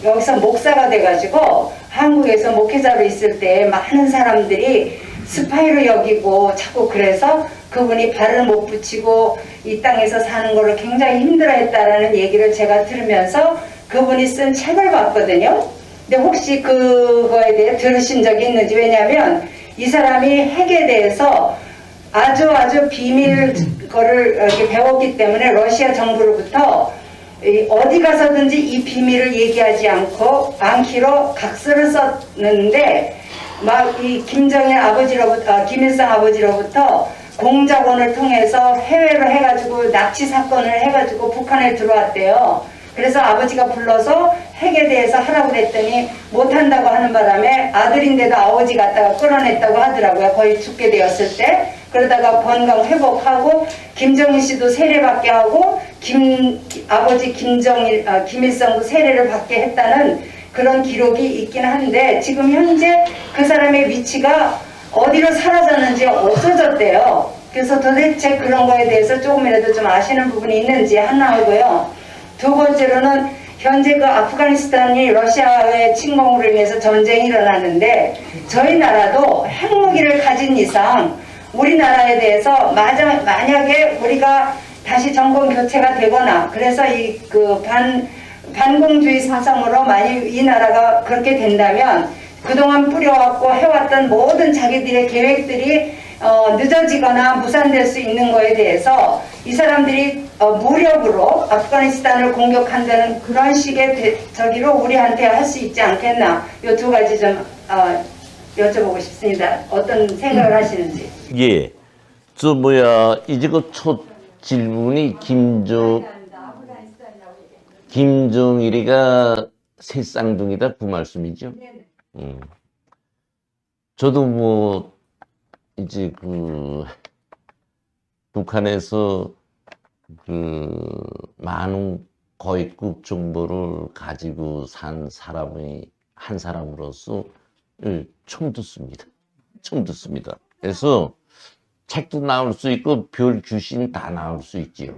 여기서 목사가 돼가지고 한국에서 목회자로 있을 때 많은 사람들이 스파이로 여기고 자꾸 그래서 그분이 발을 못 붙이고 이 땅에서 사는 거를 굉장히 힘들어했다라는 얘기를 제가 들으면서 그분이 쓴 책을 봤거든요. 근데 혹시 그거에 대해 들으신 적이 있는지. 왜냐하면 이 사람이 핵에 대해서 아주 비밀 거를 이렇게 배웠기 때문에 러시아 정부로부터 어디 가서든지 이 비밀을 얘기하지 않기로 각서를 썼는데 막 이 김정일 아버지로부터 김일성 아버지로부터 공작원을 통해서 해외로 해가지고 납치 사건을 해가지고 북한에 들어왔대요. 그래서 아버지가 불러서 핵에 대해서 하라고 그랬더니 못한다고 하는 바람에 아들인데도 아버지 갖다가 끌어냈다고 하더라고요. 거의 죽게 되었을 때. 그러다가 번강 회복하고 김정일 씨도 세례받게 하고 아버지 김일성도 세례를 받게 했다는 그런 기록이 있긴 한데 지금 현재 그 사람의 위치가 어디로 사라졌는지 없어졌대요. 그래서 도대체 그런 거에 대해서 조금이라도 좀 아시는 부분이 있는지 하나하고요. 두 번째로는 현재 그 아프가니스탄이 러시아의 침공으로 인해서 전쟁이 일어나는데 저희 나라도 핵무기를 가진 이상 우리나라에 대해서 만약에 우리가 다시 정권 교체가 되거나 그래서 반공주의 사상으로 만약 이 나라가 그렇게 된다면 그동안 뿌려왔고 해왔던 모든 자기들의 계획들이 늦어지거나 무산될 수 있는 거에 대해서 이 사람들이 무력으로 아프가니스탄을 공격한다는 그런 식의 저기로 우리한테 할 수 있지 않겠나. 이 두 가지 좀 여쭤보고 싶습니다. 어떤 생각을 하시는지. 예. 이제 그 첫 질문이 김정일이가 새 쌍둥이다 그 말씀이죠? 저도 뭐 이제 그 북한에서 그 많은 거액국 정보를 가지고 산 한 사람으로서 처음 듣습니다. 처음 듣습니다. 그래서 책도 나올 수 있고 별 귀신 다 나올 수 있지요.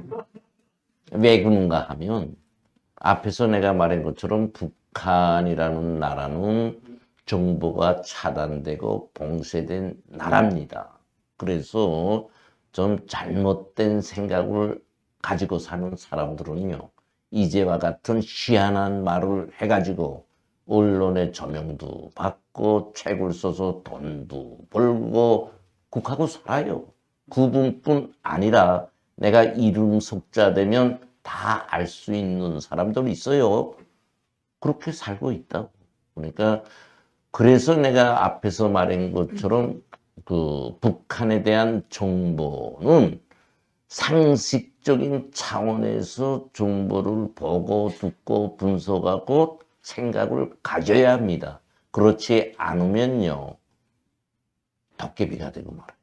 왜 그런가 하면 앞에서 내가 말한 것처럼 북한이라는 나라는 정보가 차단되고 봉쇄된 나라입니다. 그래서 좀 잘못된 생각을 가지고 사는 사람들은요, 이제와 같은 희한한 말을 해가지고 언론의 조명도 받고 책을 써서 돈도 벌고 국하고 살아요. 그분뿐 아니라 내가 이름 석자 되면 다 알 수 있는 사람들 있어요. 그렇게 살고 있다고. 그러니까 그래서 내가 앞에서 말한 것처럼 그 북한에 대한 정보는 상식적인 차원에서 정보를 보고 듣고 분석하고 생각을 가져야 합니다. 그렇지 않으면요, 도깨비가 되고 말아요.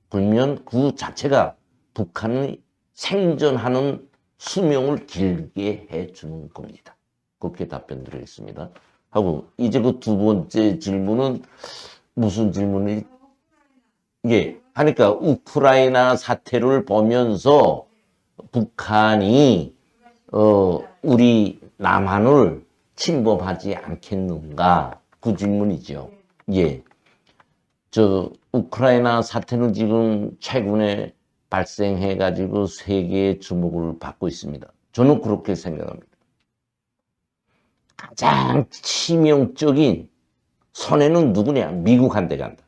그러면 그 자체가 북한의 생존하는 수명을 길게 해주는 겁니다. 그렇게 답변 드리겠습니다. 하고 이제 그 두 번째 질문은 무슨 질문이? 예, 하니까 우크라이나 사태를 보면서 북한이 우리 남한을 침범하지 않겠는가? 그 질문이죠. 예. 우크라이나 사태는 지금 최근에 발생해가지고 세계의 주목을 받고 있습니다. 저는 그렇게 생각합니다. 가장 치명적인 손해는 누구냐? 미국한테 간다.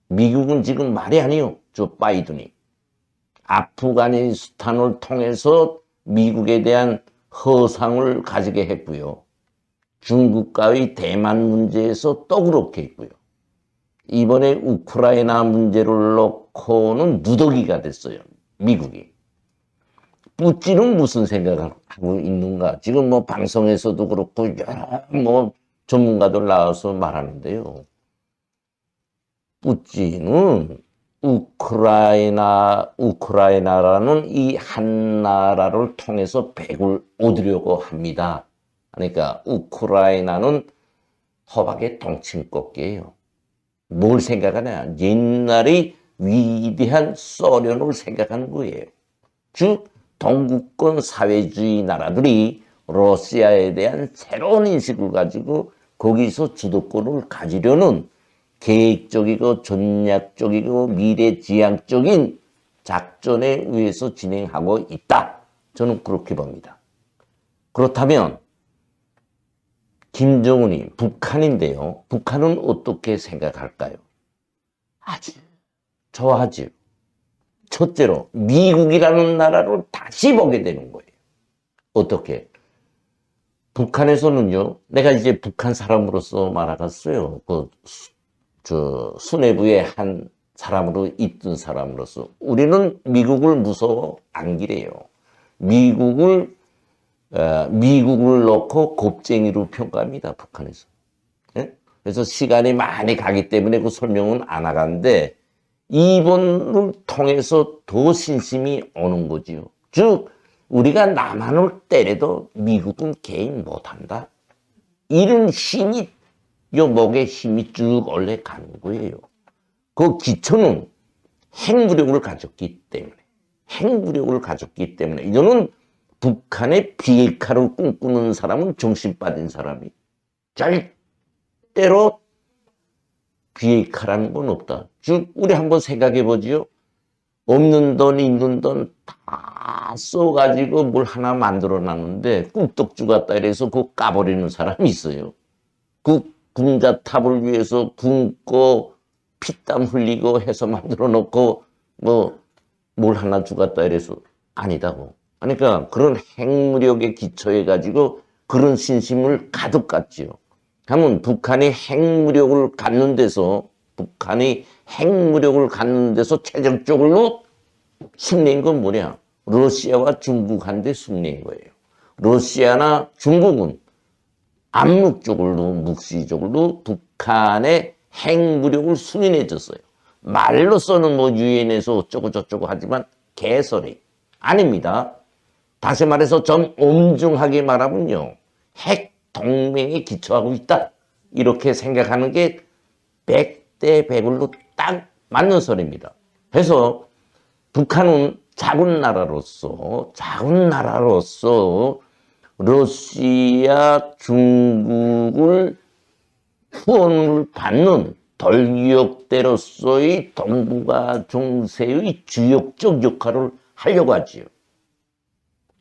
미국은 지금 말이 아니요. 바이든이. 아프가니스탄을 통해서 미국에 대한 허상을 가지게 했고요. 중국과의 대만 문제에서 또 그렇게 했고요. 이번에 우크라이나 문제를 놓고는 누더기가 됐어요. 미국이. 푸틴은 무슨 생각을 하고 있는가? 지금 뭐 방송에서도 그렇고 여러 뭐 전문가들 나와서 말하는데요. 푸틴은 우크라이나라는 이 한 나라를 통해서 백을 얻으려고 합니다. 그러니까 우크라이나는 허박의 동친꽃게예요. 뭘 생각하냐? 옛날의 위대한 소련을 생각하는 거예요. 즉 동구권 사회주의 나라들이 러시아에 대한 새로운 인식을 가지고 거기서 주도권을 가지려는 계획적이고 전략적이고 미래지향적인 작전에 의해서 진행하고 있다. 저는 그렇게 봅니다. 그렇다면 김정은이 북한인데요. 북한은 어떻게 생각할까요? 아주 좋아하죠. 첫째로 미국이라는 나라를 다시 보게 되는 거예요. 어떻게? 북한에서는요. 내가 이제 북한 사람으로서 말하겠어요. 수뇌부의 한 사람으로 있던 사람으로서 우리는 미국을 무서워 안 기래요. 미국을 놓고 겁쟁이로 평가합니다. 북한에서. 예? 그래서 시간이 많이 가기 때문에 그 설명은 안 하는데 이번을 통해서 더 신심이 오는 거지요. 즉 우리가 남한을 때려도 미국은 개인 못한다. 이런 힘이 요 목에 힘이 쭉 올라 가는 거예요. 그 기초는 핵무력을 가졌기 때문에 이거는 북한의 비핵화를 꿈꾸는 사람은 정신 빠진 사람이 절대로 비핵화라는 건 없다. 즉 우리 한번 생각해 보지요. 없는 돈 있는 돈 다 써가지고 뭘 하나 만들어 놨는데 꿀떡주 같다 이래서 그거 까버리는 사람이 있어요. 그 군자탑을 위해서 굶고 피땀 흘리고 해서 만들어 놓고 뭐 뭘 하나 주겠다 이래서 아니다고. 그러니까 그런 핵무력에 기초해 가지고 그런 신심을 가득 갖지요. 하면 북한이 핵무력을 갖는 데서 최종적으로 승리인 건 뭐냐? 러시아와 중국한테 승리인 거예요. 러시아나 중국은 암묵적으로 묵시적으로 북한의 핵무력을 승인해 줬어요. 말로서는 뭐 유엔에서 어쩌고 저쩌고 하지만 개소리 아닙니다. 다시 말해서 좀 엄중하게 말하면요. 핵 동맹에 기초하고 있다. 이렇게 생각하는 게 100대 100으로 딱 맞는 소리입니다. 그래서 북한은 작은 나라로서 러시아, 중국을 후원을 받는 덜기역대로서의 동북아 정세의 주역적 역할을 하려고 하지요.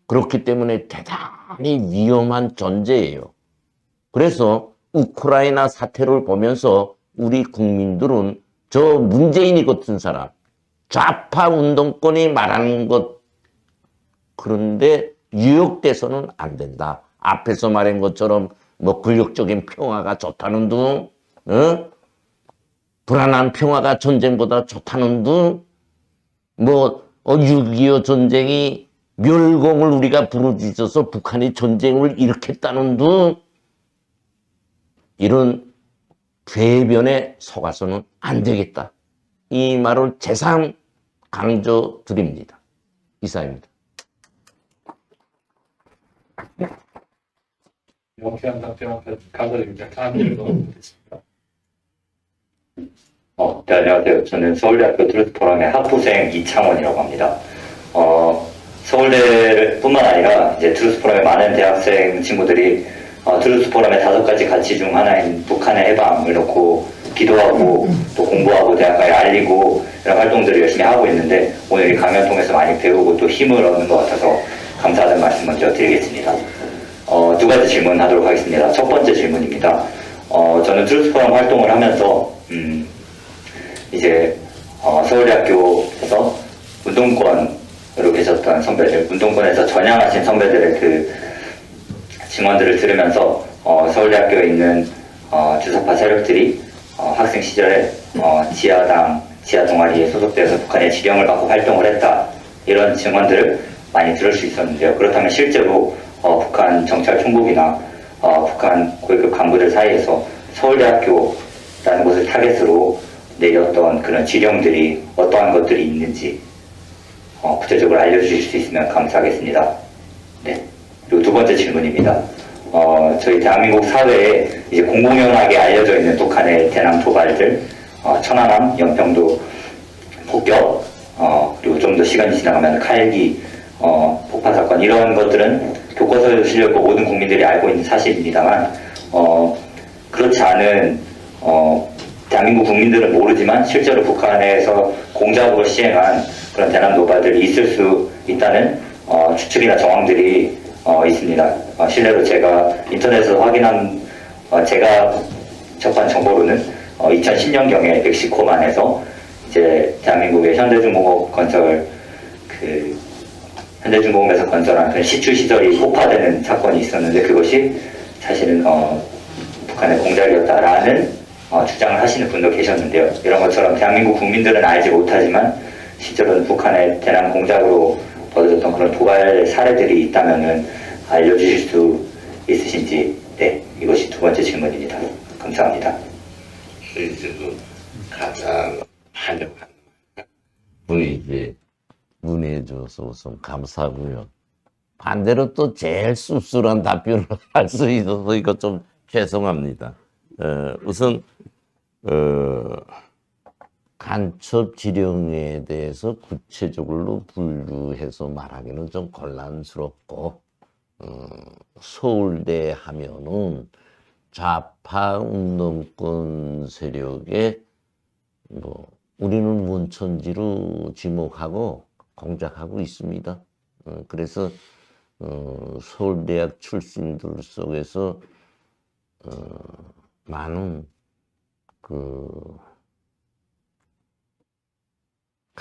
그렇기 때문에 대단히 위험한 존재예요. 그래서 우크라이나 사태를 보면서 우리 국민들은 저 문재인이 같은 사람, 좌파 운동권이 말하는 것, 그런데 유혹돼서는 안 된다. 앞에서 말한 것처럼 뭐 근력적인 평화가 좋다는 둥, 불안한 평화가 전쟁보다 좋다는 둥, 뭐 6.25 전쟁이 멸공을 우리가 부르짖어서 북한이 전쟁을 일으켰다는 둥, 이런 궤변에 속아서는 안 되겠다. 이 말을 재상 강조드립니다. 이사입니다. 영태한 답변 감사드립니다. 다음 질문 드리겠습니다. 네, 안녕하세요. 저는 서울대학교 트루스포럼의 학부생 이창원이라고 합니다. 서울대뿐만 아니라 이제 트루스포럼의 많은 대학생 친구들이 트루스포럼의 5가지 가치 중 하나인 북한의 해방을 놓고 기도하고 또 공부하고 대학가에 알리고 이런 활동들을 열심히 하고 있는데 오늘 이 강연 통해서 많이 배우고 또 힘을 얻는 것 같아서 감사하다는 말씀 먼저 드리겠습니다. 2가지 질문하도록 하겠습니다. 첫 번째 질문입니다. 저는 트루스포럼 활동을 하면서 이제 서울대학교에서 운동권으로 계셨던 선배들, 운동권에서 전향하신 선배들의 그 증언들을 들으면서 서울대학교에 있는 주사파 세력들이 학생 시절에 지하당, 지하 동아리에 소속돼서 북한의 지령을 받고 활동을 했다, 이런 증언들을 많이 들을 수 있었는데요. 그렇다면 실제로 북한 정찰 총국이나 북한 고위급 간부들 사이에서 서울대학교라는 곳을 타겟으로 내렸던 그런 지령들이 어떠한 것들이 있는지 구체적으로 알려주실 수 있으면 감사하겠습니다. 네. 그리고 2번째 질문입니다. 저희 대한민국 사회에 이제 공공연하게 알려져 있는 북한의 대남 도발들, 천안함, 연평도 폭격, 그리고 좀 더 시간이 지나가면 칼기, 폭파 사건, 이런 것들은 교과서에도 실려있고 모든 국민들이 알고 있는 사실입니다만, 그렇지 않은 대한민국 국민들은 모르지만 실제로 북한에서 공작으로 시행한 그런 대남 도발들이 있을 수 있다는 추측이나 정황들이 있습니다. 실례로 제가 인터넷에서 확인한 제가 접한 정보로는 2010년경에 멕시코만에서 이제 대한민국의 현대중공업 건설 현대중공업에서 건설한 그런 시추 시설이 폭파되는 사건이 있었는데 그것이 사실은 북한의 공작이었다라는 주장을 하시는 분도 계셨는데요. 이런 것처럼 대한민국 국민들은 알지 못하지만 실제로는 북한의 대남 공작으로 벌어졌던 그런 도발 사례들이 있다면은 알려주실 수 있으신지. 네, 이것이 2번째 질문입니다. 감사합니다. 이제 가장 하려고 하는 분이 이제 문의해줘서 우선 감사하고요. 반대로 또 제일 씁쓸한 답변을 할 수 있어서 이거 좀 죄송합니다. 우선 간첩 지령에 대해서 구체적으로 분류해서 말하기는 좀 곤란스럽고, 서울대 하면은 좌파 운동권 세력에 뭐 우리는 원천지로 지목하고 공작하고 있습니다. 그래서 서울대학 출신들 속에서 많은 그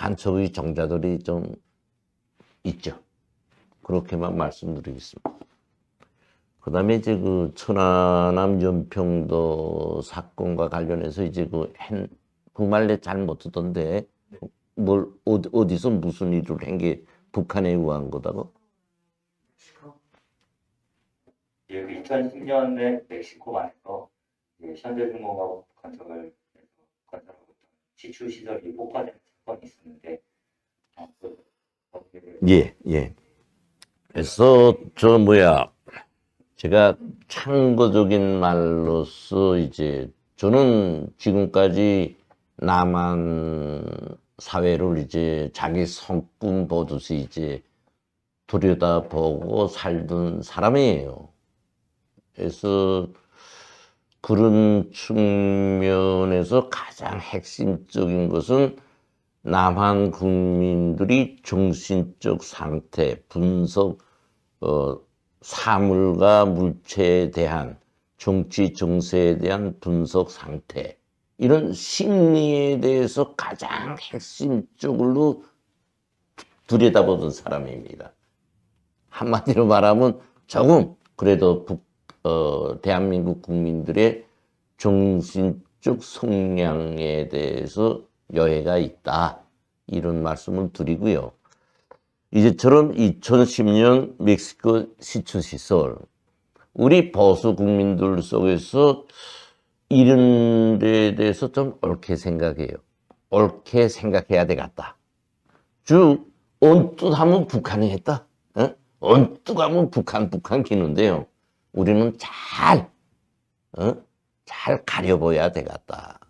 간첩의 정자들이 좀 있죠. 그렇게만 말씀드리겠습니다. 그 다음에 이제 그 천안함 연평도 사건과 관련해서 이제 그 말에 잘 못 듣던데, 어디서 무슨 일을 한 게 북한에 의한 거다고? 예, 2010년에 멕시코만에서 현대중공업 건설을 건설하고 있던 지추 시설이 폭파된 사건이 있었는데, 예. 그래서 제가 참고적인 말로서 이제 저는 지금까지 남한 사회를 이제 자기 성품 보듯이 이제 들여다보고 살던 사람이에요. 그래서 그런 측면에서 가장 핵심적인 것은 남한 국민들이 정신적 상태, 분석, 사물과 물체에 대한 정치 정세에 대한 분석 상태, 이런 심리에 대해서 가장 핵심적으로 들여다보던 사람입니다. 한마디로 말하면 조금 그래도 대한민국 국민들의 정신적 성향에 대해서 여해가 있다, 이런 말씀을 드리고요. 이제처럼 2010년 멕시코 시추시설, 우리 보수 국민들 속에서 이런 데에 대해서 좀 옳게 생각해요. 옳게 생각해야 되겠다. 언뜻 하면 북한이 했다. 언뜻 하면 북한 기는데요. 우리는 잘 가려봐야 되겠다.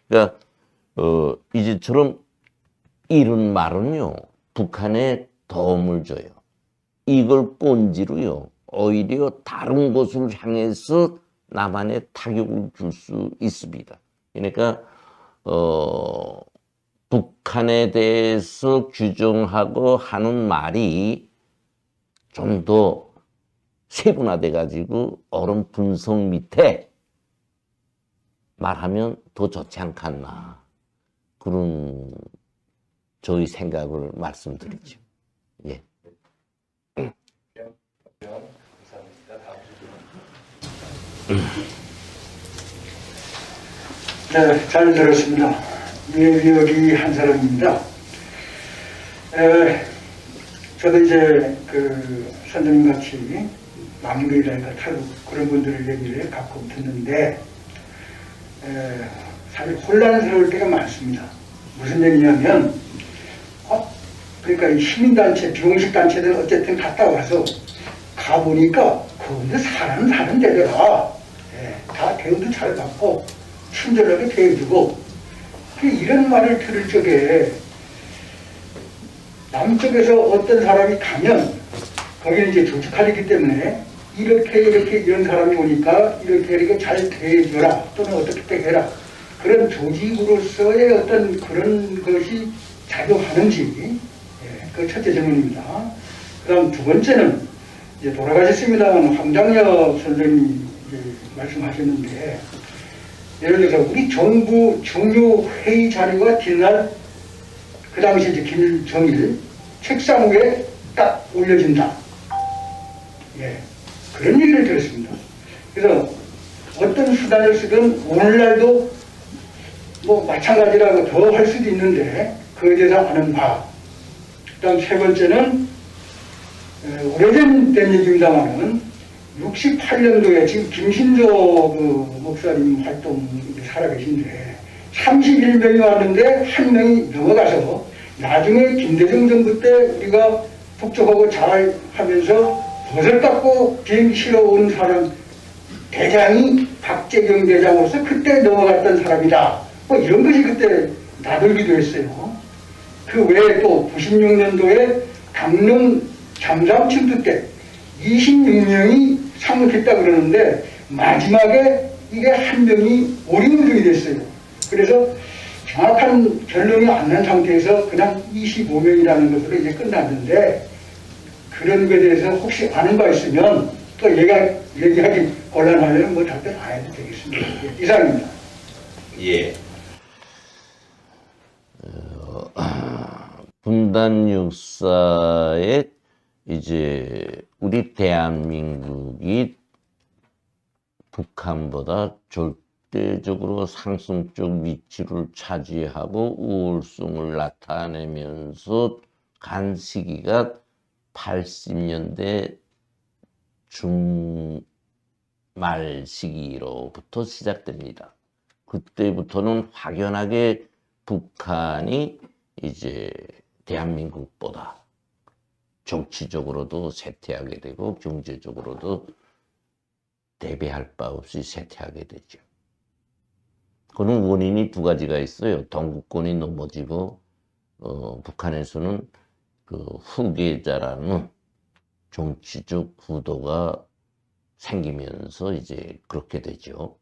그러니까 이제처럼 이런 말은요, 북한에 도움을 줘요. 이걸 꼰지로요, 오히려 다른 곳을 향해서 남한에 타격을 줄 수 있습니다. 그러니까 북한에 대해서 규정하고 하는 말이 좀 더 세분화돼 가지고 옳은 분석 밑에 말하면 더 좋지 않겠나, 그런 저희 생각을 말씀드리죠. 예. 네, 잘 들었습니다. 예비역이 한 사람입니다. 저도 이제 선생님 같이 망명이랄까 탈북 그런 분들의 얘기를 가끔 듣는데, 사실 혼란스러울 때가 많습니다. 무슨 얘기냐면, 그러니까 이 시민단체, 비공식단체들 어쨌든 갔다 와서 가보니까 그런데 사는 데더라. 다 대우도 잘 받고 친절하게 대해주고, 이런 말을 들을 적에 남쪽에서 어떤 사람이 가면 거기는 이제 조직화되기 때문에 이렇게 이런 사람이 오니까 이렇게 잘 대해줘라, 또는 어떻게 해라, 그런 조직으로서의 어떤 그런 것이 작용하는지, 그 첫째 질문입니다. 그 다음 두 번째는 이제 돌아가셨습니다만 황장엽 선생님이 말씀하셨는데, 예를 들어서 우리 정부 중요 회의 자료가 뒤날 그 당시 이제 김정일 책상 위에 딱 올려진다. 그런 얘기를 들었습니다. 그래서 어떤 수단을 쓰든 오늘날도 뭐 마찬가지라고 더 할 수도 있는데 그에 대해서 아는 바. 그다음 세 번째는 오래된 얘기입니다만은 68년도에 지금 김신조 목사님 활동 살아계신데 31명이 왔는데 한 명이 넘어가서 나중에 김대중 정부 때 우리가 북적하고 잘 하면서 버섯 갖고 비행기 실어 온 사람 대장이 박재경 대장으로서 그때 넘어갔던 사람이다. 뭐 이런 것이 그때 나돌기도 했어요. 그 외에 또 96년도에 강릉 잠수함 침투 때 26명이 상륙했다 그러는데 마지막에 이게 한 명이 오리무중이 됐어요. 그래서 정확한 결론이 안 난 상태에서 그냥 25명이라는 것으로 이제 끝났는데, 그런 것에 대해서 혹시 아는 바 있으면 또 얘기하기 곤란하려면 뭐 답변 안 해도 되겠습니다. 이상입니다. 예. 분단 역사에 이제 우리 대한민국이 북한보다 절대적으로 상승적 위치를 차지하고 우월성을 나타내면서 간 시기가 80년대 중말 시기로부터 시작됩니다. 그때부터는 확연하게 북한이 이제 대한민국보다 정치적으로도 쇠퇴하게 되고 경제적으로도 대비할 바 없이 쇠퇴하게 되죠. 그는 원인이 두 가지가 있어요. 동구권이 넘어지고 북한에서는 그 후계자라는 정치적 구도가 생기면서 이제 그렇게 되죠.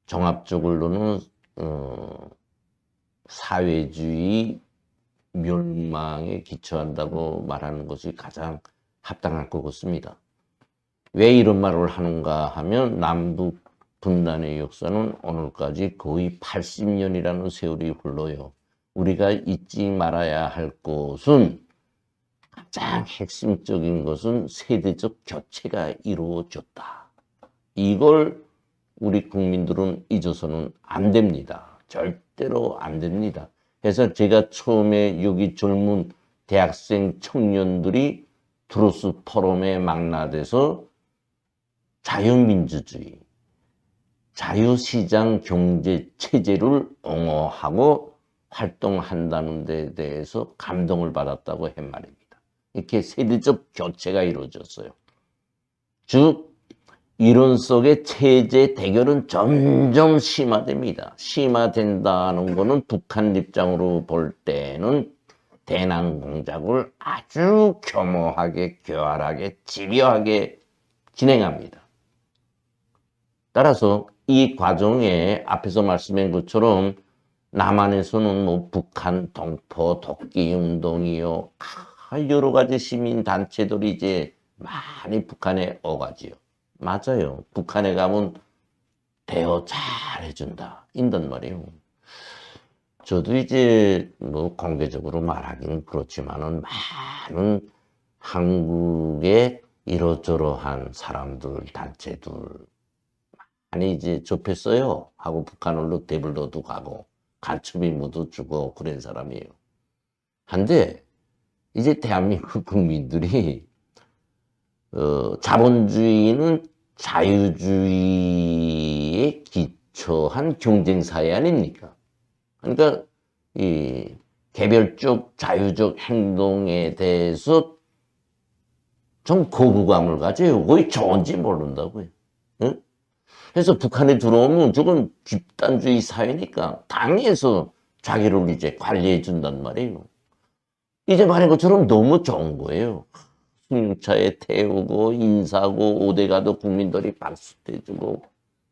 종합적으로는 사회주의 멸망에 기초한다고 말하는 것이 가장 합당할 것 같습니다. 왜 이런 말을 하는가 하면 남북 분단의 역사는 오늘까지 거의 80년이라는 세월이 흘러요. 우리가 잊지 말아야 할 것은 가장 핵심적인 것은 세대적 교체가 이루어졌다. 이걸 우리 국민들은 잊어서는 안 됩니다. 절대로 안 됩니다. 그래서 제가 처음에 여기 젊은 대학생 청년들이 트루스 포럼에 망라돼서 자유민주주의, 자유시장 경제 체제를 옹호하고 활동한다는 데 대해서 감동을 받았다고 한 말입니다. 이렇게 세대적 교체가 이루어졌어요. 즉 이론 속의 체제 대결은 점점 심화됩니다. 심화된다는 것은 북한 입장으로 볼 때는 대남 공작을 아주 교모하게, 교활하게, 집요하게 진행합니다. 따라서 이 과정에 앞에서 말씀한 것처럼 남한에서는 뭐 북한 동포 독기 운동이요, 여러 가지 시민 단체들이 이제 많이 북한에 오가지요. 맞아요. 북한에 가면 대여 잘 해준다. 인단 말이에요. 저도 이제 뭐 공개적으로 말하기는 그렇지만은 많은 한국의 이러저러한 사람들, 단체들 많이 이제 접했어요. 하고 북한으로 대불도도 가고 간첩 임무도 주고 그런 사람이에요. 한데 이제 대한민국 국민들이 자본주의는 자유주의에 기초한 경쟁사회 아닙니까? 그러니까 이 개별적 자유적 행동에 대해서 좀 거부감을 가져요. 거의 좋은지 모른다고요. 응? 그래서 북한에 들어오면 저건 집단주의 사회니까 당에서 자기를 이제 관리해 준단 말이에요. 이제 말한 것처럼 너무 좋은 거예요. 승용차에 태우고 인사하고 오대 가도 국민들이 박수 해주고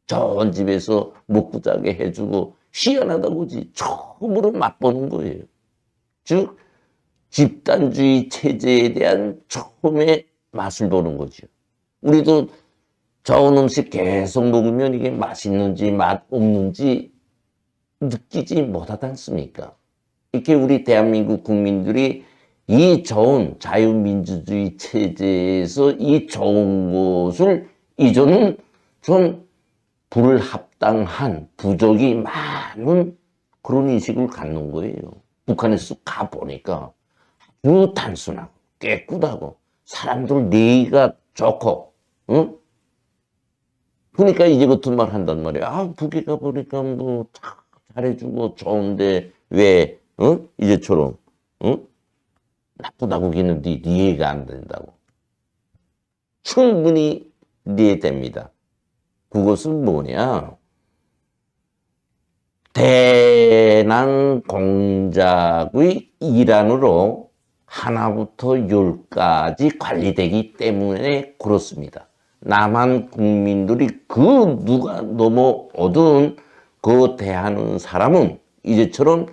좋은 집에서 먹고 자게 해주고 희한하다고지 처음으로 맛보는 거예요. 즉 집단주의 체제에 대한 처음에 맛을 보는 거죠. 우리도 좋은 음식 계속 먹으면 이게 맛있는지 맛 없는지 느끼지 못하지 않습니까? 이렇게 우리 대한민국 국민들이 이 좋은 자유민주주의 체제에서 이 좋은 것을 이제는 좀 불합당한 부족이 많은 그런 인식을 갖는 거예요. 북한에서 가보니까 아주 단순하고 깨끗하고 사람들 내의가 좋고 응? 그러니까 이제 같은 말 한단 말이야. 아, 북에 가보니까 뭐 잘해주고 좋은데 왜 응? 이제처럼 응? 나쁘다고 기는데 이해가 안 된다고. 충분히 이해됩니다. 그것은 뭐냐? 대남 공작의 일환으로 하나부터 열까지 관리되기 때문에 그렇습니다. 남한 국민들이 그 누가 넘어오든 그 대하는 사람은 이제처럼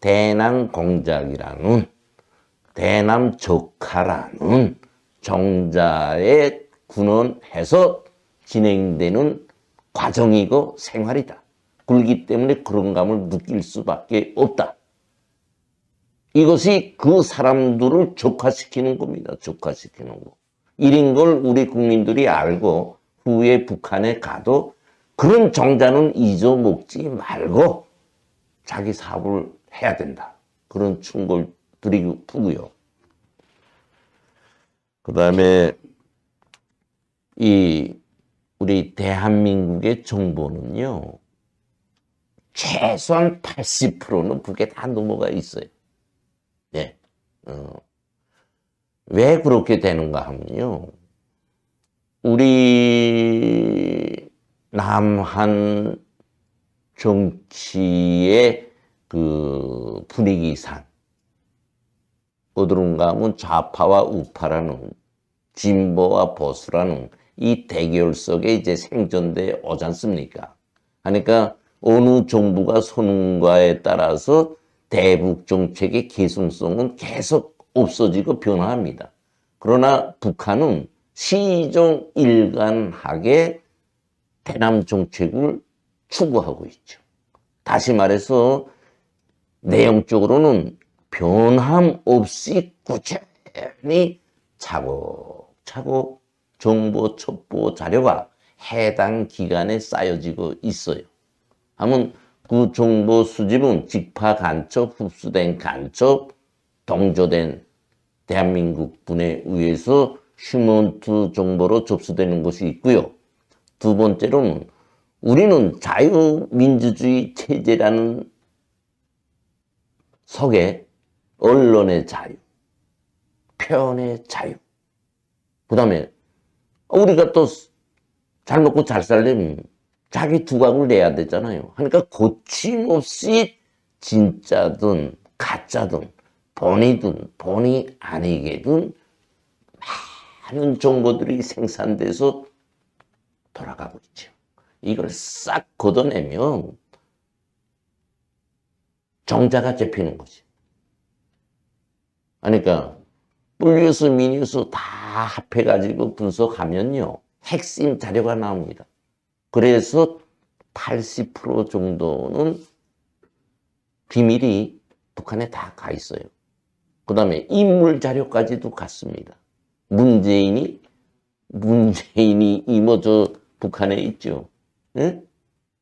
대남 공작이라는 대남 적화라는 정자에 군원해서 진행되는 과정이고 생활이다. 그렇기 때문에 그런 감을 느낄 수밖에 없다. 이것이 그 사람들을 적화시키는 겁니다. 적화시키는 거. 이런 걸 우리 국민들이 알고 후에 북한에 가도 그런 정자는 잊어먹지 말고 자기 사업을 해야 된다. 그런 충고를 드리고요. 그 다음에 우리 대한민국의 정보는요, 최소한 80%는 북에 다 넘어가 있어요. 네. 왜 그렇게 되는가 하면요, 우리 남한 정치의 그 분위기상 어디론가 하면 좌파와 우파라는, 진보와 보수라는 이 대결 속에 이제 생존돼 오지 않습니까? 그러니까 어느 정부가 서는가에 따라서 대북 정책의 계승성은 계속 없어지고 변화합니다. 그러나 북한은 시종일관하게 대남 정책을 추구하고 있죠. 다시 말해서 내용적으로는 변함없이 꾸준히 차곡차곡 정보 첩보 자료가 해당 기관에 쌓여지고 있어요. 하면 그 정보 수집은 직파 간첩, 흡수된 간첩, 동조된 대한민국 분에 의해서 휴먼트 정보로 접수되는 것이 있고요. 두 번째로는 우리는 자유민주주의 체제라는 속에 언론의 자유, 표현의 자유, 그 다음에 우리가 또 잘 먹고 잘 살려면 자기 두각을 내야 되잖아요. 그러니까 거침없이 진짜든 가짜든 본이든 본이 아니게든 많은 정보들이 생산돼서 돌아가고 있죠. 이걸 싹 걷어내면 정자가 잡히는 거지. 그러니까 플ю스 미니스 다 합해가지고 분석하면요, 핵심 자료가 나옵니다. 그래서 80% 정도는 비밀이 북한에 다 가 있어요. 그 다음에 인물 자료까지도 갔습니다. 문재인이 저 북한에 있죠. 응?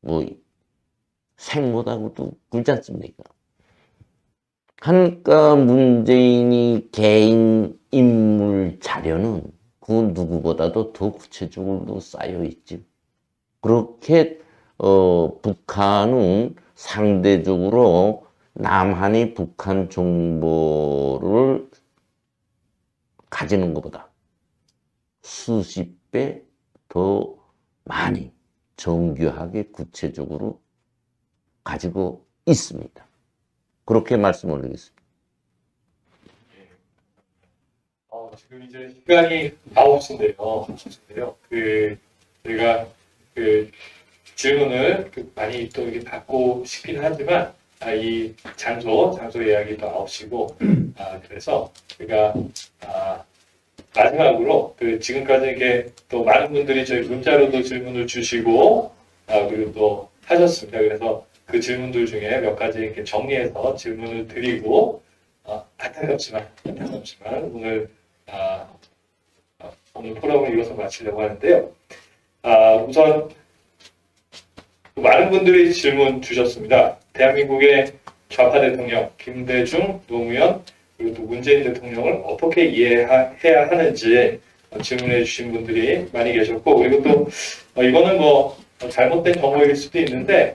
뭐 생못하고도 굴지 않습니까? 그러니까 문재인이 개인 인물 자료는 그 누구보다도 더 구체적으로 쌓여 있지. 그렇게 북한은 상대적으로 남한이 북한 정보를 가지는 것보다 수십 배 더 많이 정교하게 구체적으로 가지고 있습니다. 그렇게 말씀 올리겠습니다. 지금 이제 시간이 9시인데요. 저희가 질문을 많이 또 이렇게 받고 싶긴 하지만, 이 장소 예약이 또 9시고, 그래서 우리가, 마지막으로 지금까지 이렇게 또 많은 분들이 저희 문자로도 질문을 주시고, 그리고 또 하셨습니다. 그래서 그 질문들 중에 몇 가지 이렇게 정리해서 질문을 드리고, 안타깝지만 오늘 포럼을 이어서 마치려고 하는데요. 우선 많은 분들이 질문 주셨습니다. 대한민국의 좌파 대통령 김대중, 노무현, 그리고 또 문재인 대통령을 어떻게 이해해야 하는지 질문해 주신 분들이 많이 계셨고, 그리고 또 이거는 뭐 잘못된 정보일 수도 있는데,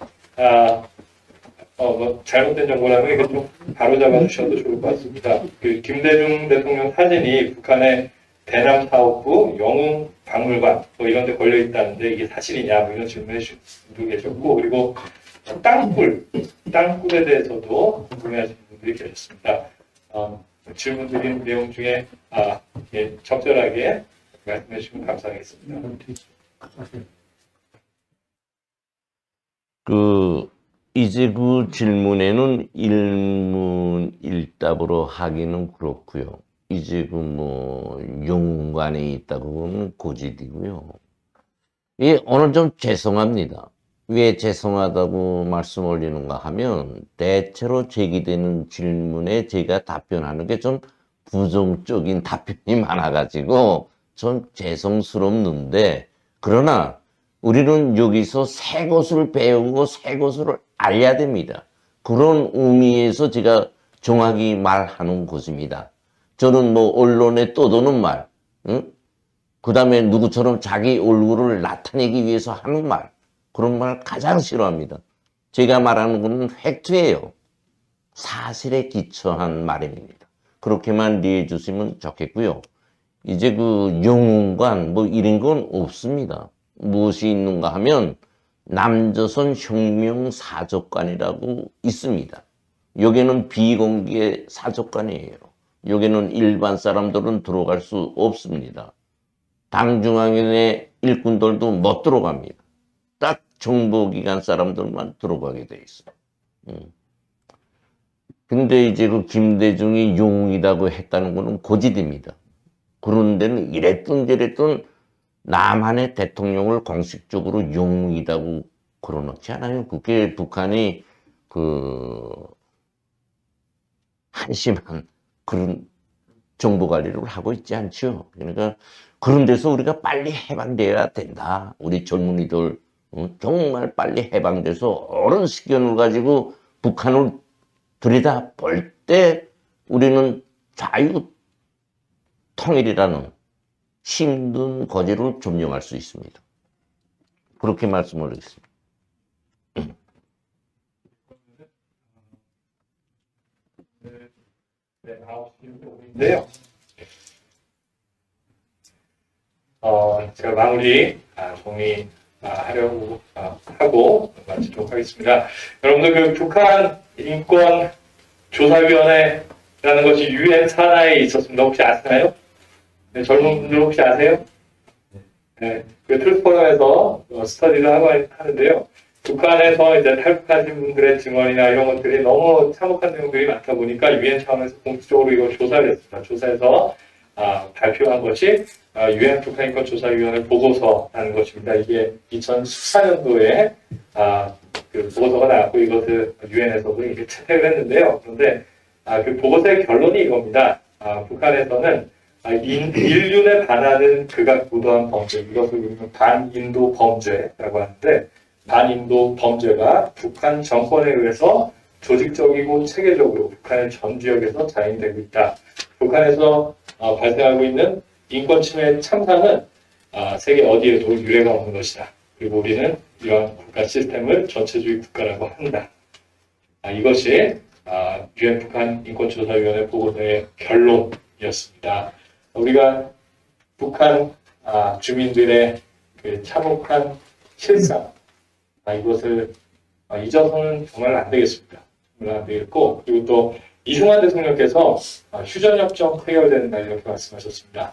잘못된 정보라면 이거 좀 바로잡아 주셔도 좋을 것 같습니다. 김대중 대통령 사진이 북한의 대남 사업부 영웅 박물관 이런 데 걸려 있다는데 이게 사실이냐 이런 질문을 해주신 분도 계셨고, 그리고 땅굴에 대해서도 궁금해하시는 분들이 계셨습니다. 질문 드린 내용 중에 적절하게 말씀해 주시면 감사하겠습니다. 이제 그 질문에는 일문일답으로 하기는 그렇고요. 이제 영관에 있다고 보면 고지이고요. 오늘 좀 죄송합니다. 왜 죄송하다고 말씀 올리는가 하면 대체로 제기되는 질문에 제가 답변하는 게 좀 부정적인 답변이 많아가지고 좀 죄송스럽는데, 그러나 우리는 여기서 새 것을 배우고 새 것을 알려야 됩니다. 그런 의미에서 제가 정확히 말하는 것입니다. 저는 뭐 언론에 떠도는 말, 응? 그 다음에 누구처럼 자기 얼굴을 나타내기 위해서 하는 말, 그런 말 가장 싫어합니다. 제가 말하는 것은 팩트예요. 사실에 기초한 말입니다. 그렇게만 이해해 주시면 좋겠고요. 이제 그 영웅관 뭐 이런 건 없습니다. 무엇이 있는가 하면 남조선 혁명사적관이라고 있습니다. 여기는 비공개 사적관이에요. 여기는 일반 사람들은 들어갈 수 없습니다. 당중앙위원회 일꾼들도 못 들어갑니다. 딱 정보기관 사람들만 들어가게 돼 있어요. 근데 이제 그 김대중이 영웅이라고 했다는 거는 고지입니다. 그런 데는 이랬든 저랬든 남한의 대통령을 공식적으로 영웅이라고 걸어놓지 않아요. 그게 북한이 그 한심한 그런 정보 관리를 하고 있지 않죠. 그러니까 그런 데서 우리가 빨리 해방돼야 된다. 우리 젊은이들 정말 빨리 해방돼서 옳은 시견을 가지고 북한을 들여다 볼 때 우리는 자유 통일이라는 힘든 거지를 점령할 수 있습니다. 그렇게 말씀을 드리겠습니다. 네, 9시인데요. 제가 마무리 정리하려고 하고 마치도록 하겠습니다. 여러분들 그 북한 인권 조사위원회라는 것이 유엔 산하에 있었습니다. 혹시 아시나요? 네, 젊은 분들 혹시 아세요? 네, 그 트루스포럼에서 스터디를 하고 하는데요. 북한에서 이제 탈북하신 분들의 증언이나 이런 것들이 너무 참혹한 내용들이 많다 보니까 유엔 차원에서 공식적으로 이걸 조사를 했습니다. 조사해서 발표한 것이 유엔 북한인권조사위원회 보고서라는 것입니다. 이게 2014년도에 그 보고서가 나왔고 이것을 유엔에서도 이렇게 채택을 했는데요. 그런데 그 보고서의 결론이 이겁니다. 북한에서는 인륜에 반하는 극악무도한 범죄, 이것을 우리는 반인도 범죄라고 하는데, 반인도 범죄가 북한 정권에 의해서 조직적이고 체계적으로 북한의 전 지역에서 자행되고 있다. 북한에서 발생하고 있는 인권 침해 참사는 세계 어디에도 유례가 없는 것이다. 그리고 우리는 이러한 국가 시스템을 전체주의 국가라고 한다. 이것이 유엔 북한 인권조사위원회 보고서의 결론이었습니다. 우리가 북한 주민들의 그 참혹한 실상, 이것을 잊어서는 정말 안 되겠습니다. 정말 안 되겠고, 그리고 또 이승만 대통령께서 휴전협정 체결되는 날 이렇게 말씀하셨습니다.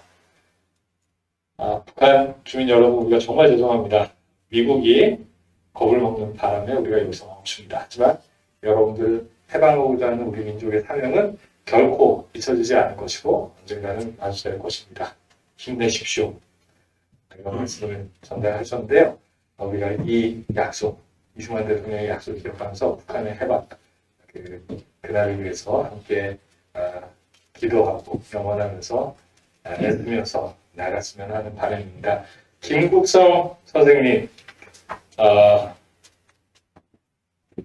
북한 주민 여러분, 우리가 정말 죄송합니다. 미국이 겁을 먹는 바람에 우리가 여기서 멈춥니다. 하지만 여러분들 해방하고자 하는 우리 민족의 사명은 결코 잊혀지지 않을 것이고 언젠가는 마주될 것입니다. 힘내십시오. 이런 말씀을 전달하셨는데요. 우리가 이 약속, 이승만 대통령의 약속을 기억하면서 북한의 해방, 그날을 위해서 함께 기도하고 영원하면서 애쓰면서 나갔으면 하는 바람입니다. 김국성 선생님,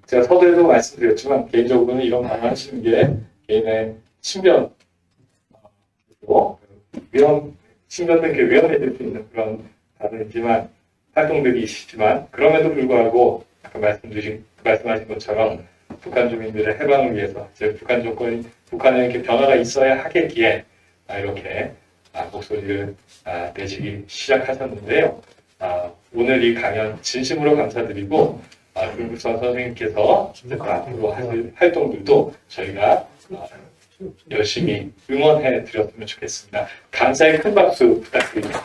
제가 서두에도 말씀드렸지만 개인적으로는 이런 말을 하시는 게 개인의 신변, 신변도 이렇게 위험해질 수 있는 그런 다른지만 활동들이시지만 그럼에도 불구하고 아까 말씀하신 것처럼 북한 주민들의 해방을 위해서 북한 정권이 북한에 이렇게 변화가 있어야 하겠기에 이렇게 목소리를 내시기 시작하셨는데요. 오늘 이 강연 진심으로 감사드리고 김국선 선생님께서 앞으로 하실 활동들도 저희가 열심히 응원해 드렸으면 좋겠습니다. 감사의 큰 박수 부탁드립니다.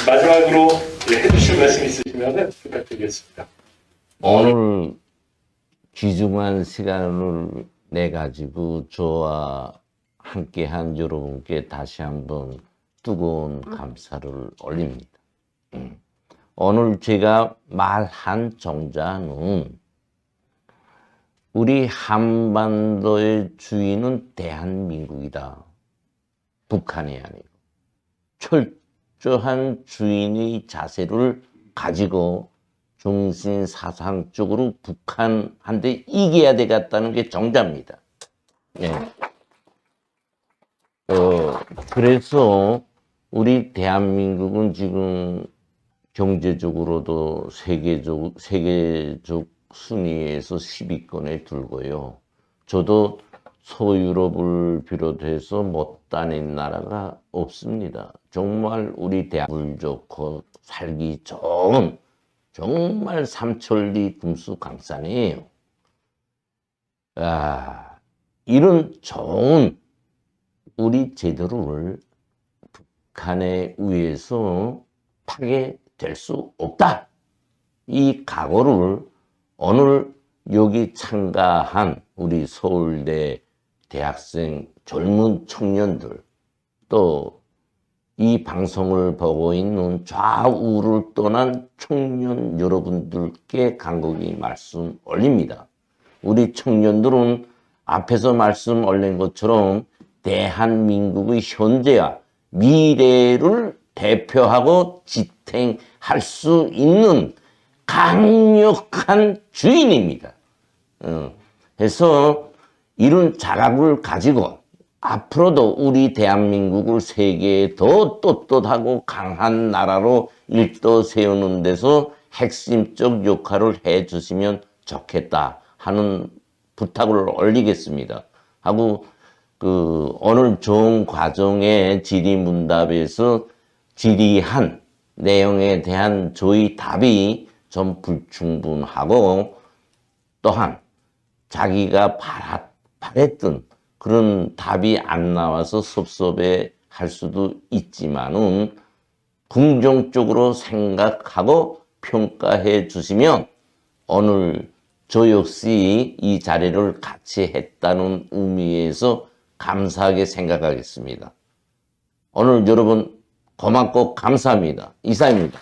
마지막으로 해주실 말씀 있으시면 부탁드리겠습니다. 오늘 귀중한 시간을 내 가지고 저와 함께한 여러분께 다시 한번 뜨거운 감사를 올립니다. 오늘 제가 말한 정자는 우리 한반도의 주인은 대한민국이다. 북한이 아니고 철저한 주인의 자세를 가지고 중심 사상적으로 북한한테 이겨야 되겠다는 게 정자입니다. 네. 그래서 우리 대한민국은 지금 경제적으로도 세계적 순위에서 10위권에 들고요. 저도 서유럽을 비롯해서 못 다닌 나라가 없습니다. 정말 우리 대한민국 좋고 살기 좋은 정말 삼천리 금수강산이에요. 이런 좋은 우리 제도를 북한에 의해서 파괴될 수 없다. 이 각오를 오늘 여기 참가한 우리 서울대 대학생 젊은 청년들 또 이 방송을 보고 있는 좌우를 떠난 청년 여러분들께 간곡히 말씀 올립니다. 우리 청년들은 앞에서 말씀 올린 것처럼 대한민국의 현재와 미래를 대표하고 지탱할 수 있는 강력한 주인입니다. 그래서 이런 자각을 가지고 앞으로도 우리 대한민국을 세계에 더 떳떳하고 강한 나라로 일떠 세우는 데서 핵심적 역할을 해주시면 좋겠다 하는 부탁을 올리겠습니다. 하고 오늘 좋은 과정의 질의문답에서 질의한 내용에 대한 저희 답이 좀 불충분하고 또한 자기가 바랬던 그런 답이 안 나와서 섭섭해 할 수도 있지만은 긍정적으로 생각하고 평가해 주시면 오늘 저 역시 이 자리를 같이 했다는 의미에서 감사하게 생각하겠습니다. 오늘 여러분 고맙고 감사합니다. 이상입니다.